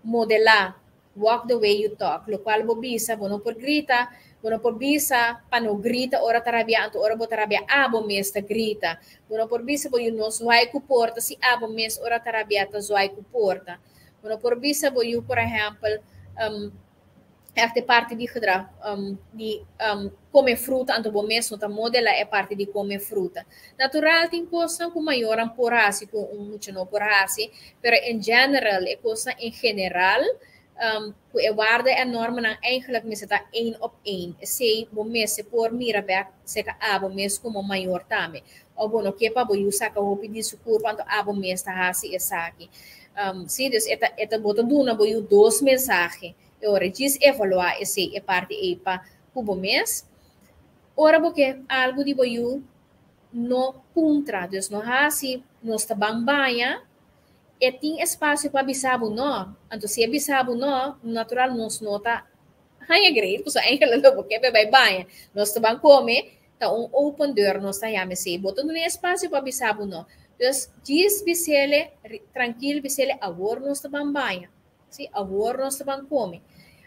modelar walk the way you talk, lo qual bobisa, bono por grita, Bueno, por bisa, pano grita, ora tarabia, anto ora botarabia, abo mes ta grita. Bueno, por bisa, bo you no zoai ku porta, si abo mes, ora tarabia, ta zoai ku porta. Bueno, por bisa, bo you, por exemplo, esta parte de gedrag, comer fruta, anto bom mesmo, tá modela é parte de comer fruta. Natural tem coisa com maior porase, com muito não porase, pero em geral, é coisa em geral, que é guarda é norma na eigenlijk mesmo tá 1-op-1. Se bom mesmo por mira back, se que a bom mesmo como maior também. Ou bom, que para bom usar que o pedir sucur quanto a bom mesmo tá assim essa aqui. Se dus eta bota duna bom 2 mensagens. Ora, diz evaluar esse parte EPA cubo mês. Ora, porque algo de boiu no puntra, dus no hasi, no está bambanha, e tem espaço para bisabu no. Então, se é bisabu no, natural nos nota, hanya great, kusa ainda lo porque bebe banha, nós está come, tá open door, nós está yame se, bota no espaço para bisabu no. Dus, diz bisele, tranquilo, bisele, agora nós está bambanha. Sim, agora nós está come.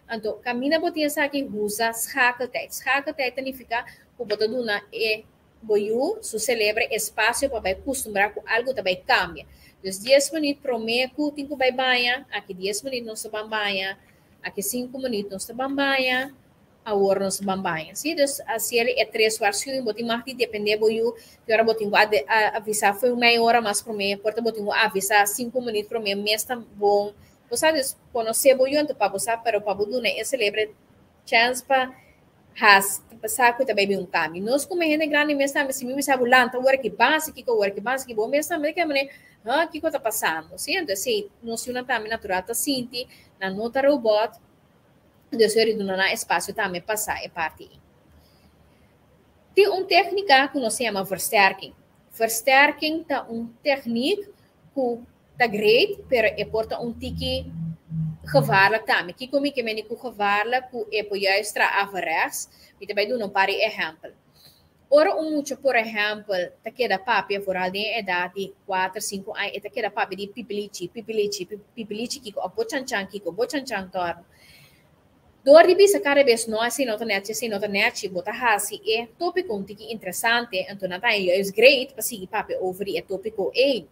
Então, caminha botinha aqui usa schakeltijd. Schakeltijd significa que bota duna e boiu su celebra espaço para vai costumbrar com algo também cambia. Dos 10 minutos prometo que vai banha, aqui 10 minutos não se banha, aqui 5 minutos não se banha, a hora não se banha. Sim, dus assim ele é 3 versões, botinha mais depende boiu, que hora botinha avisar foi meia hora mais prometo, porta botinha avisar 5 minutos prometo, mês tá bom. Você sabe, quando você boiou, para você, para o pabudu, né, celebra chance para passar com também um caminho. Nós, como é gente grande, mesmo também, se me sabe o lanta, o work básico, bom, mesmo também, que é que está passando, sim? Então, assim, nós somos também natural, tá sinti, na nota robot, Deus do na espaço também passar é parte. Tem uma técnica que nós chama versterking. Versterking tá técnica que tá great, pero é porta tiki gevaarlijk também. Que como que meni ku gevaarlijk, ku é por juist averechts. We também doen een paar exemplo. Ora muito, por exemplo, tá queda papi por alguém idade de 4, 5 anos, tá queda papi de pipilichi, que o bochanchan torno. Door die bisa cada vez não assim não tá net, bota hasi é tópico tiki interessante, então não tá é great para seguir papi over é tópico é.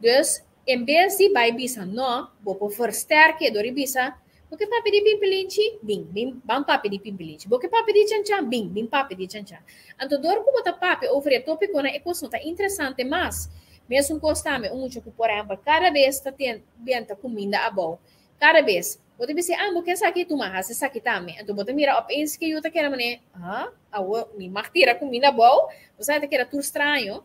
Dus em vez de vai bisa no, vou por versterken door die bisa, porque papi di pimpelinchi, bing, bam papi di pimpelinchi, porque papi di chanchan, bing, papi di chanchan. Então, door como tá papi over o tópico na equação tá interessante, mas mesmo costame muito que por exemplo, cada vez tá tendo benta comida a bom, cada vez. Você dizer, porque essa aqui tu mas essa aqui também. Então, você mira opeens que eu tá querendo mané, me martira comida boa, você tá querendo tudo estranho.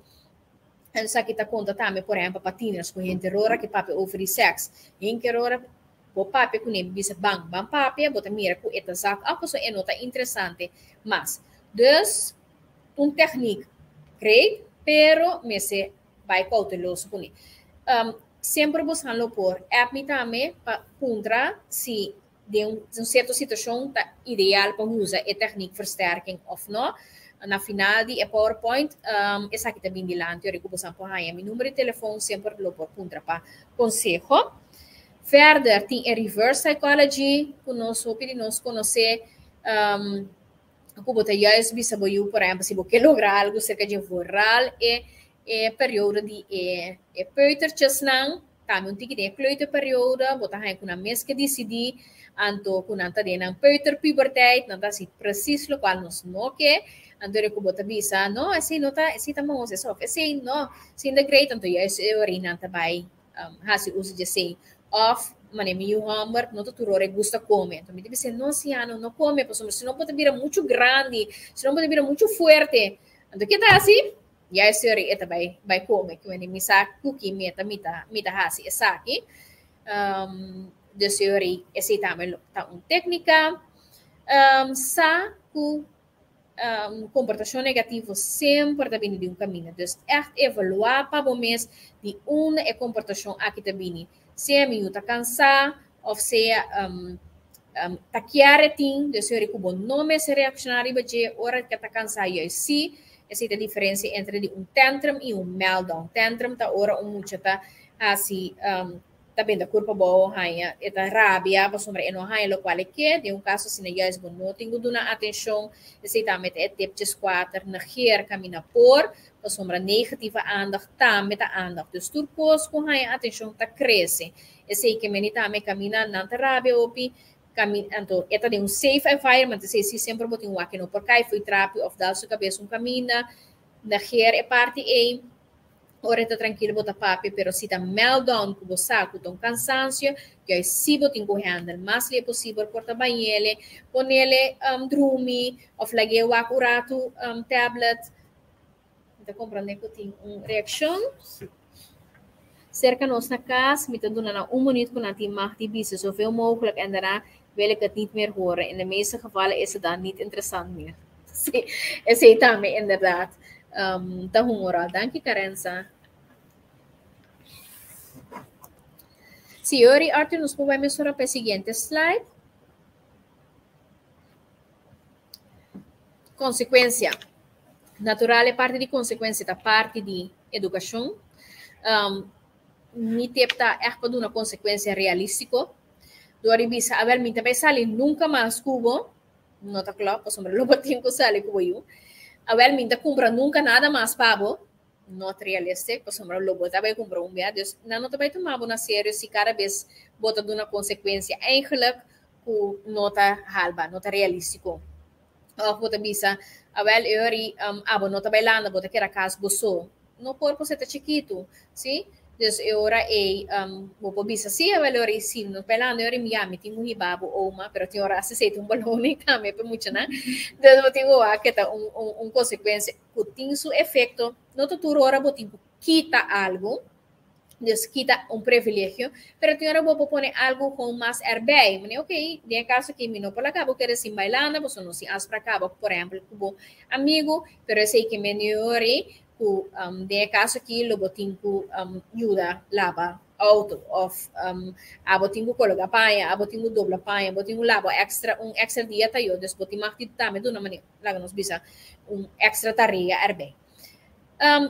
Essa aqui tá conta também, por exemplo, patinas com gente rora que papi over sex. Gente rora, o papi com nem bisa bang papi, bota mira com esta sak, algo é nota interessante, mas dus técnica great, pero me se vai cauteloso com ele. Sempre buscando por app também para contra se de certa situação tá ideal para usar a técnica versterking ou não. Na final de PowerPoint, essa aqui também dilante, eu recupero por aí. Meu número de telefone sempre lo por contra para consejo. Verder, tem a reverse psychology, que nós podemos conhecer, como tá juist bisa boiu, por exemplo, se você lograr algo cerca de voral e período de peutertjes não, também tem que ter kleuterperiode, botar aí com a mês que decidir, anto com anta de na peuterpuberteit, não tá se preciso lo qual nós não quer. Andore ko bota bisa, no, assim não tá, assim tá bom, assim não, assim da great, então eu orina também, hasi uso de assim, off, mane mi homework, não tu rore gusta comer, então me dice, no, si ano, não come, porque senão pode virar muito grande, senão pode virar muito forte, então que tá assim, e aí se ori, eta vai comer, que me sa cookie, mita hasi, essa aqui, de se ori, esse também tá técnica, sa ku comportação negativo sempre está vindo de caminho. Então, echt evaluar para o mês de é comportação aqui está vindo. Se é meio está cansado, ou se é está quietinho, de ser que o nome se reaccionário, porque hora que está cansado, eu sim, essa é a diferença entre tantrum e meltdown. Tantrum está hora muito está assim, também da culpa boa rainha eta rabia para sombra eno rainha lo qual é que de um caso se não é bom não tenho duna atenção esse também é tipes 4 negeer camina por para sombra negativa aandacht também tá aandacht dus turcos com rainha atenção tá cresce esse que menita me camina nanta rabia opi então eta de um safe environment se sempre botin um aqui no por cá foi trapo of dal sua cabeça camina negeer é parte em ora está tranquilo bota papi, pero se está meltdown com você, com cansancio, que é se botin com handle, mas é possível cortar banhele, ponele drumi, ou flagge o acurato tablet. Está compreendendo que tem uma reação? Cerca nós na casa, me está dando minuto com a tia Marti Bisa, zoveel mogelijk en daarna wil ik het niet meer horen. In de meeste gevallen is het dan niet interessant meer. Esse também, inderdaad. Tá humoral. Danke, Karenza. Senhora Arthur, nos podemos mencionar para o seguinte slide. Consequência. Natural é parte de consequência da parte de educação. Me tepta é para uma consequência realística. Do aribisa, a ver, me também sale nunca mais cubo. Não tá claro, por sombra, logo tenho que sair cubo eu. A ver, minta compra nunca nada mais pabo, não realista, por sombra lobo também compra dia, dus não também tomava na sério se cada vez bota de uma consequência eigenlijk com nota halba, nota realístico. Of bota bisa, a ver, eu abo nota bailando, bota que era caso boso, no corpo você tá chiquito, sim? Dus ora vou bisa sim, a ver, eu sim, no bailando eu me tenho hibabo uma, pero tem hora se tem balão também para muito, né? Dus eu tenho que tá consequência que tem seu efeito, não tudo hora vou tenho quita algo, dus quita privilégio, pero tem hora vou pôr algo com mais erbei, mas ok, de caso que me não por acabo querer sim bailando, você não se as para acabo, por exemplo, como amigo, pero sei que melhore de caso que lo botinho ajuda lava auto of botinho coloca paia botinho dobla paia botinho lava extra extra dia tá eu des botinho marti também de uma maneira lá nos bisa extra tarefa bem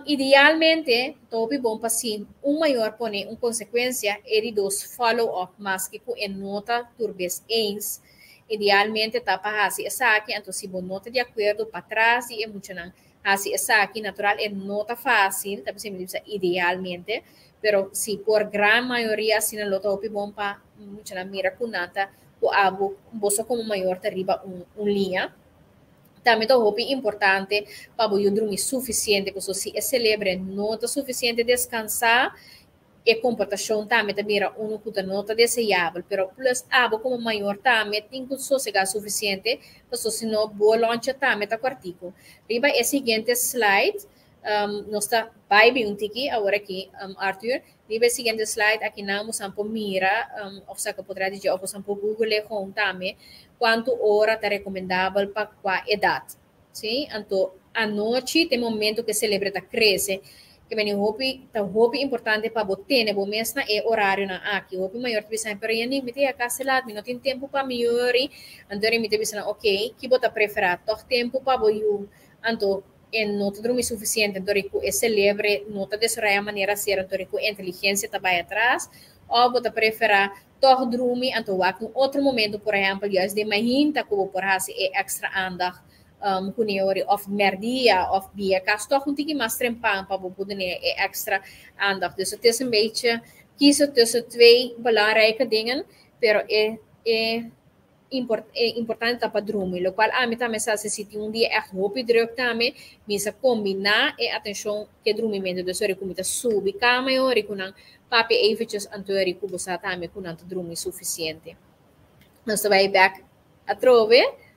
idealmente topi bom paciente maior pone consequência é de dos follow up mas que com nota turbes eens idealmente tá para assim essa aqui então se bom nota de acordo para trás e é muito não así esa aquí natural no está fácil, también se me dice idealmente, pero si por gran mayoría si no lo topi bomba mucha la mira kunata o abo boso como mayor arriba un línea. Também é importante para eu dormir suficiente, porque se é celebre não está suficiente descansar e comportação também mira que não está desejável, pero plus abo como maior também tem que sossegar suficiente, porque senão boa longe também está quartico. Riba é seguinte slide, nós está vai bem um tiki agora aqui Arthur. Riba é seguinte slide aqui não vamos mira, ou seja poderá dizer ou vamos Google com também quanto hora está recomendável para qual idade, sim? Então a noite tem momento que celebra tá cresce que me hopi importante para botar né bom mesmo é horário na aqui hopi maior que bisa pero yani me tem a cancelar me não tem tempo para miori então me tem bisa ok que bota preferar toch tempo para boiu então não te dormir suficiente então rico é celebre não te desraia maneira ser então rico inteligência tá vai atrás ou bota preferar toch dormir então um outro momento por exemplo já de manhã tá como por assim é extra aandacht kuniori of merdia of bia caso toch een tiki maar strempaan para poder extra aandacht. Dus het is een beetje kiezen tussen twee belangrijke dingen, pero é importante para dormir, lo qual a mim também se tem dia echt hoop druk também, misa combinar e atenção que dormimento, dus ori comita subi cama e ori kunang papi eventjes antori kubusa também kunang dormir suficiente. Nós vai back a trove.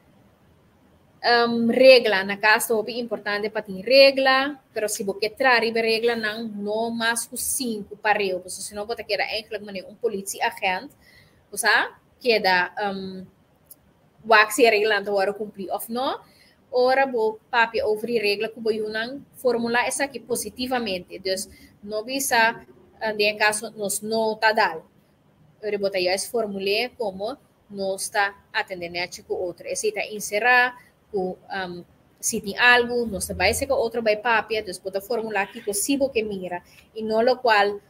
Regla na casa é importante para ter regla, pero se você trazer regla não mais que 5 para eu, porque senão você quer eigenlijk politie agent, você queda se regla então hora cumprir ou não, ora bo papi over regla que você não formula essa aqui positivamente, dus não bisa de caso nos não tá dal, ora bota já esse formule como não está atendendo a chico outro, esse está encerrar se tem algo, não se vai ser que outro vai papia, então pode formular que possível que mira, e não o qual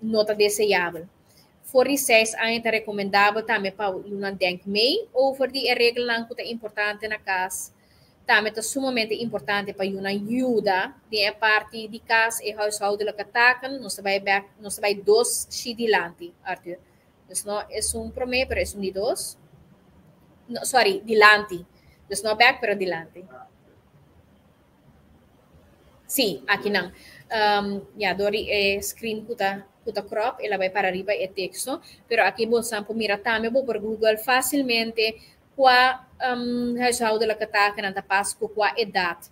não está desejável. 46 anos é recomendável também para o denk mee over die regelen que é importante na casa. Também é sumamente importante para uma ajuda de parte de casa e huishoudelijke taken. Nós vai dois chidilante, Arthur. Dus não é promedio, pero é de dos. No, sorry, dilante. Dus não back, pero dilante. Sim, aqui não. Dori screen kuta crop, ela vai para arriba e texto, pero aqui vou sampo mira também vou por Google facilmente qua huishoudelijke taken aan te pas qua idade.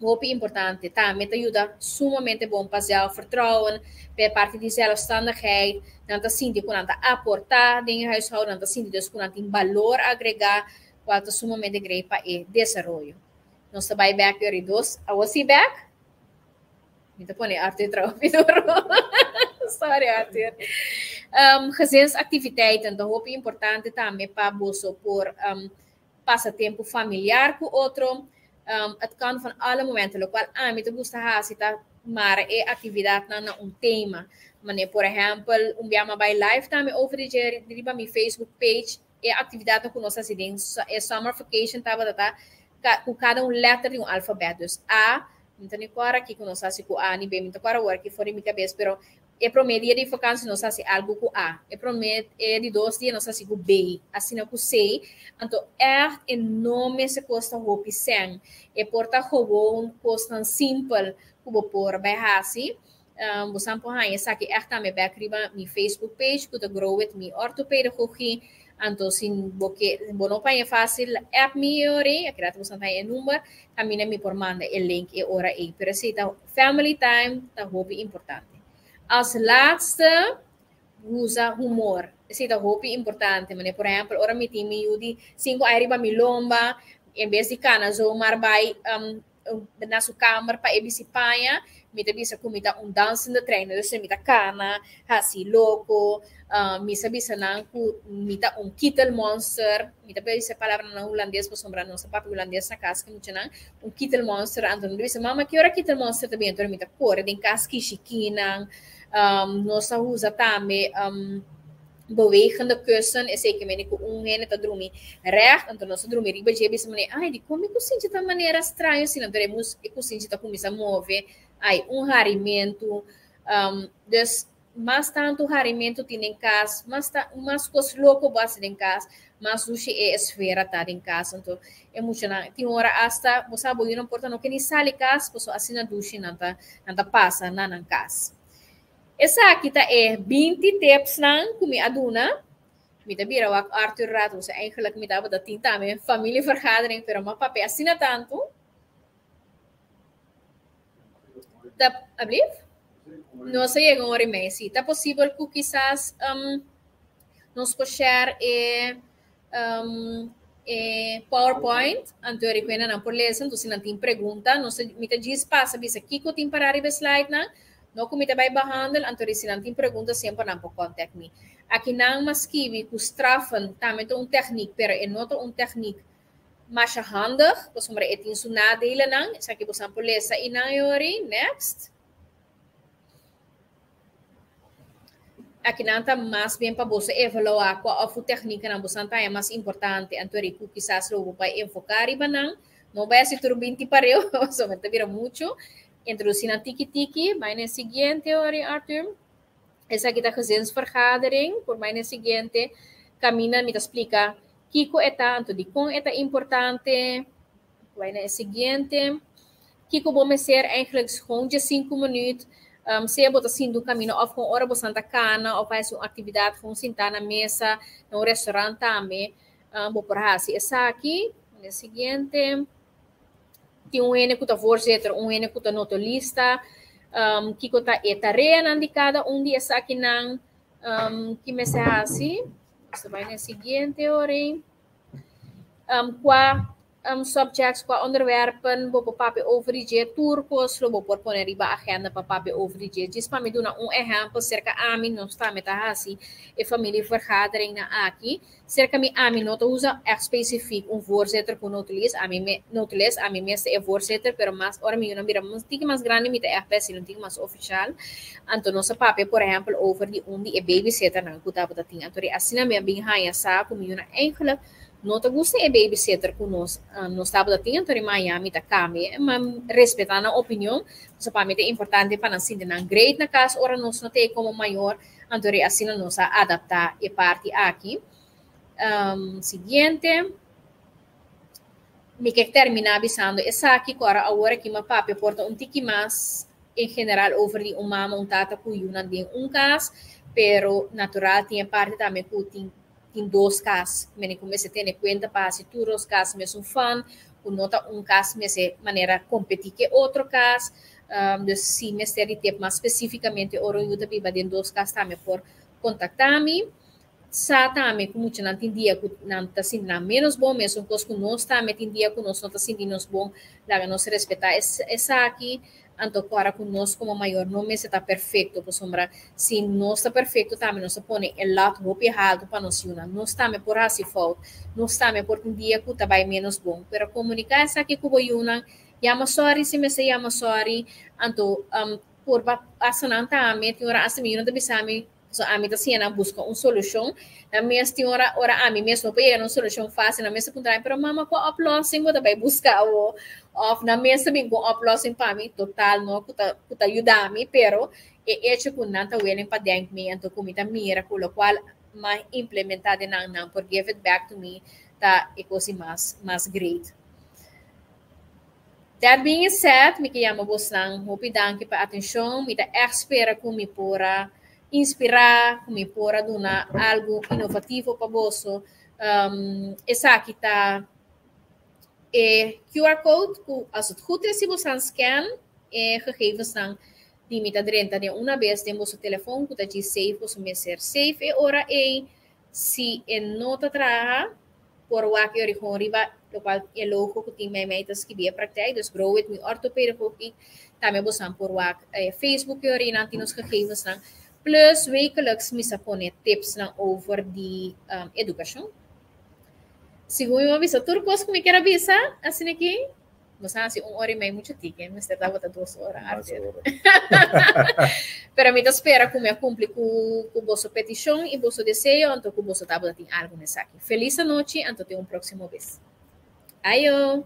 Hoop importante, também te ajuda sumamente bom para zelfvertrouwen, per parte de zelfstandigheid, dan te zien die kunnen aportar in je huishouden, dan te zien die dus kunnen valor agregar, wat te sumamente great para e desarrollo. Nós trabalhamos back yori dos, I was see back? Niet pone Arthur trouwens. Sorry Arthur. Gezinsactiviteiten, dan hoop importante também para você por passatempo familiar com outro. Het kan van alle momenten, lo qual me te gusta hasita, maar atividade na tema. Mane, por exemplo, biama by live também over de riba mi Facebook page atividade com nossa residência, summer vacation tava data com cada letter de alfabeto. A, então agora aqui com nossa com A, ni B, então agora work for mi cabeça, pero promedio de vacancy não sei algo com A, promedio de 2 dias não sei com B, assim não com C, então enorme se custa roupa sem, porta gewoon custa simples, como por baixar você pode essa aqui também vai criar mi Facebook page, que grow with me ortopedagogie, então se você não é fácil, app me ore, aqui você tem número, também me por manda o link e ora aí, pero se tá family time, tá roupa importante. Als laatste, usa humor. Esse é o importante. Mas, por exemplo, ora me time yudi 5 arriba mi lomba, em vez de cana, zo maar vai na sua câmara para ebisipanha, me te bisa kumita dancing treino, dus mita cana, hasi louco, me sabisa nang mita kittel monster, me te bisa palavra na holandês para sombrar nossa papi holandês na casa que me nang kittel monster, então bisa mama que ora kittel monster também, então mita cor, den kaski chiquinang, nossa usa também bewegende kussen is zeker met ik ongene te dromen recht en toen dromen riba je bisa mane ai di como eu sinto de maneira estranha assim não teremos eu sinto de como se move ai rarimento dus mas tanto rarimento tem em casa mas coisas louco basta em casa mas duche é esfera tá em casa então é muito na tem hora hasta você sabe não importa não que nem sale casa posso assim na duche não tá passa na casa. Essa aqui tá 20 tips nang kumi aduna. Mita bira wak Arthur Rato sa eigenlijk mita da tinta me familievergadering pero mapape assina tanto. Tá, ablief? Não sei agora mais. Tá possível que quizás nos share PowerPoint anterior que não por lesson, então se não tem pergunta, não sei mita diz passa bisa kiko tem para arriba slide na. No kumita vai behandel, antori silang tem pergunta sempre não por contact me. Aqui não mas kiwi ku straffen, também tem techniek, pero é não techniek mas handig, pois sommer etin su nadele nang, sa aqui por exemplo lesa inayori, next. Aqui não tá mais bem para você evaluar qual a técnica não você tá é mais importante, antori ku quizás lo vai enfocar e banang, não vai ser tudo 20 para eu, somente vira muito. Introducir na tiki-tiki, mijn siguiente ori Arthur. Essa aqui da gezinsvergadering, por mijn siguiente, camina me explica Kiko eta, anto di kung eta importante. Mijn siguiente, Kiko bom ser eigenlijk gewoon de 5 minuten. Se bota assim do caminho, of com hora você anda cana, ou faz uma atividade com sentar na mesa, no restaurante também. Vou por assim, essa aqui, mijn siguiente. Tem ene que está voorzitter, ene que está notolista, que está tarefa de cada dia aqui não, que me seja assim, você vai na seguinte hora, qua subjects qua onderwerpen, bopo papi over die je turcos, lo bopo poner riba agenda pa papi over die je. Just pa me doen exemplo, cerca amin non sta met hasi e familievergadering na aki. Cerca mi amin not usa echt specifiek voorzitter kon notulis, ami meeste e voorzitter, pero mas ora mi una mira mas tig mas grande mit echt best, não tig mas official. Anto nossa papi, por exemplo, over die undi e babysitter na kuta pata ting. Anto ri asina me bing haya sa ko mi una eigenlijk nota gusta e babysitter com nós estava tinha em Miami tá kami mas respeitando a opinião so para mim é importante para nós sentir na great na casa ora nós não tem como maior antori assim nós adaptar e parte aqui seguinte me quer terminar avisando essa aqui agora que meu papi porta tiki mais em geral over de uma montada com uma de caso pero natural tinha parte também com em 2 casos, me comecei a ter conta para se todos os casos me são fã, nota caso me se maneira competir que outro caso, se me ter tempo mais especificamente oro eu também vai em 2 casos também por contactar-me, sa também como muito não tem dia que não tá sendo menos bom mesmo coisa que nós também tem dia que nós não tá sentindo bom, lá nós respeitar essa aqui anto para conosco como maior não me está perfeito por sombra se não está perfeito também nós põe o lado roupa errado para nós una nós também por assim falta nós também por um dia que vai menos bom pero comunicar essa aqui com o una llama sorry se me se llama sorry anto por asanan também tem hora assim eu não sabe so a mim tá sendo busca solução na minha senhora ora a mim mesmo para solução fácil na minha punta pero mama com uploading vou também buscar o of na minha sabing com uploading para mim total no kuta ajudar me pero e hecho com nanta willing para dentro me anto comita mira com o qual mais implementada não por give it back to me tá e coisa mais great. That being said, me que llama vos lang hope danke pa atenção me tá espera com me pora inspirar, como por donar algo inovativo para você. Essa aqui está QR Code, als het goed is, você scan gegevens dan die met adrenta de uma vez de você telefone, que está safe, você me ser safe e ora se nota traga por o que origem riba, lo qual é logo que tem mais que via praktijk, dus grow it me orthopedagogiek, também você por o Facebook e ori nanti nos gegevens dan plus wekelijks misapone tips na over die educação. Segundo eu avisa turcos como quer avisa, assim aqui, mas assim hora e meia muito tique, mas estava até 2 horas. Pero me espera como eu cumpre com vossa petição e vosso desejo, então com vosso tábua tem algo nessa aqui. Feliz noite, então até próximo vez. Ayo.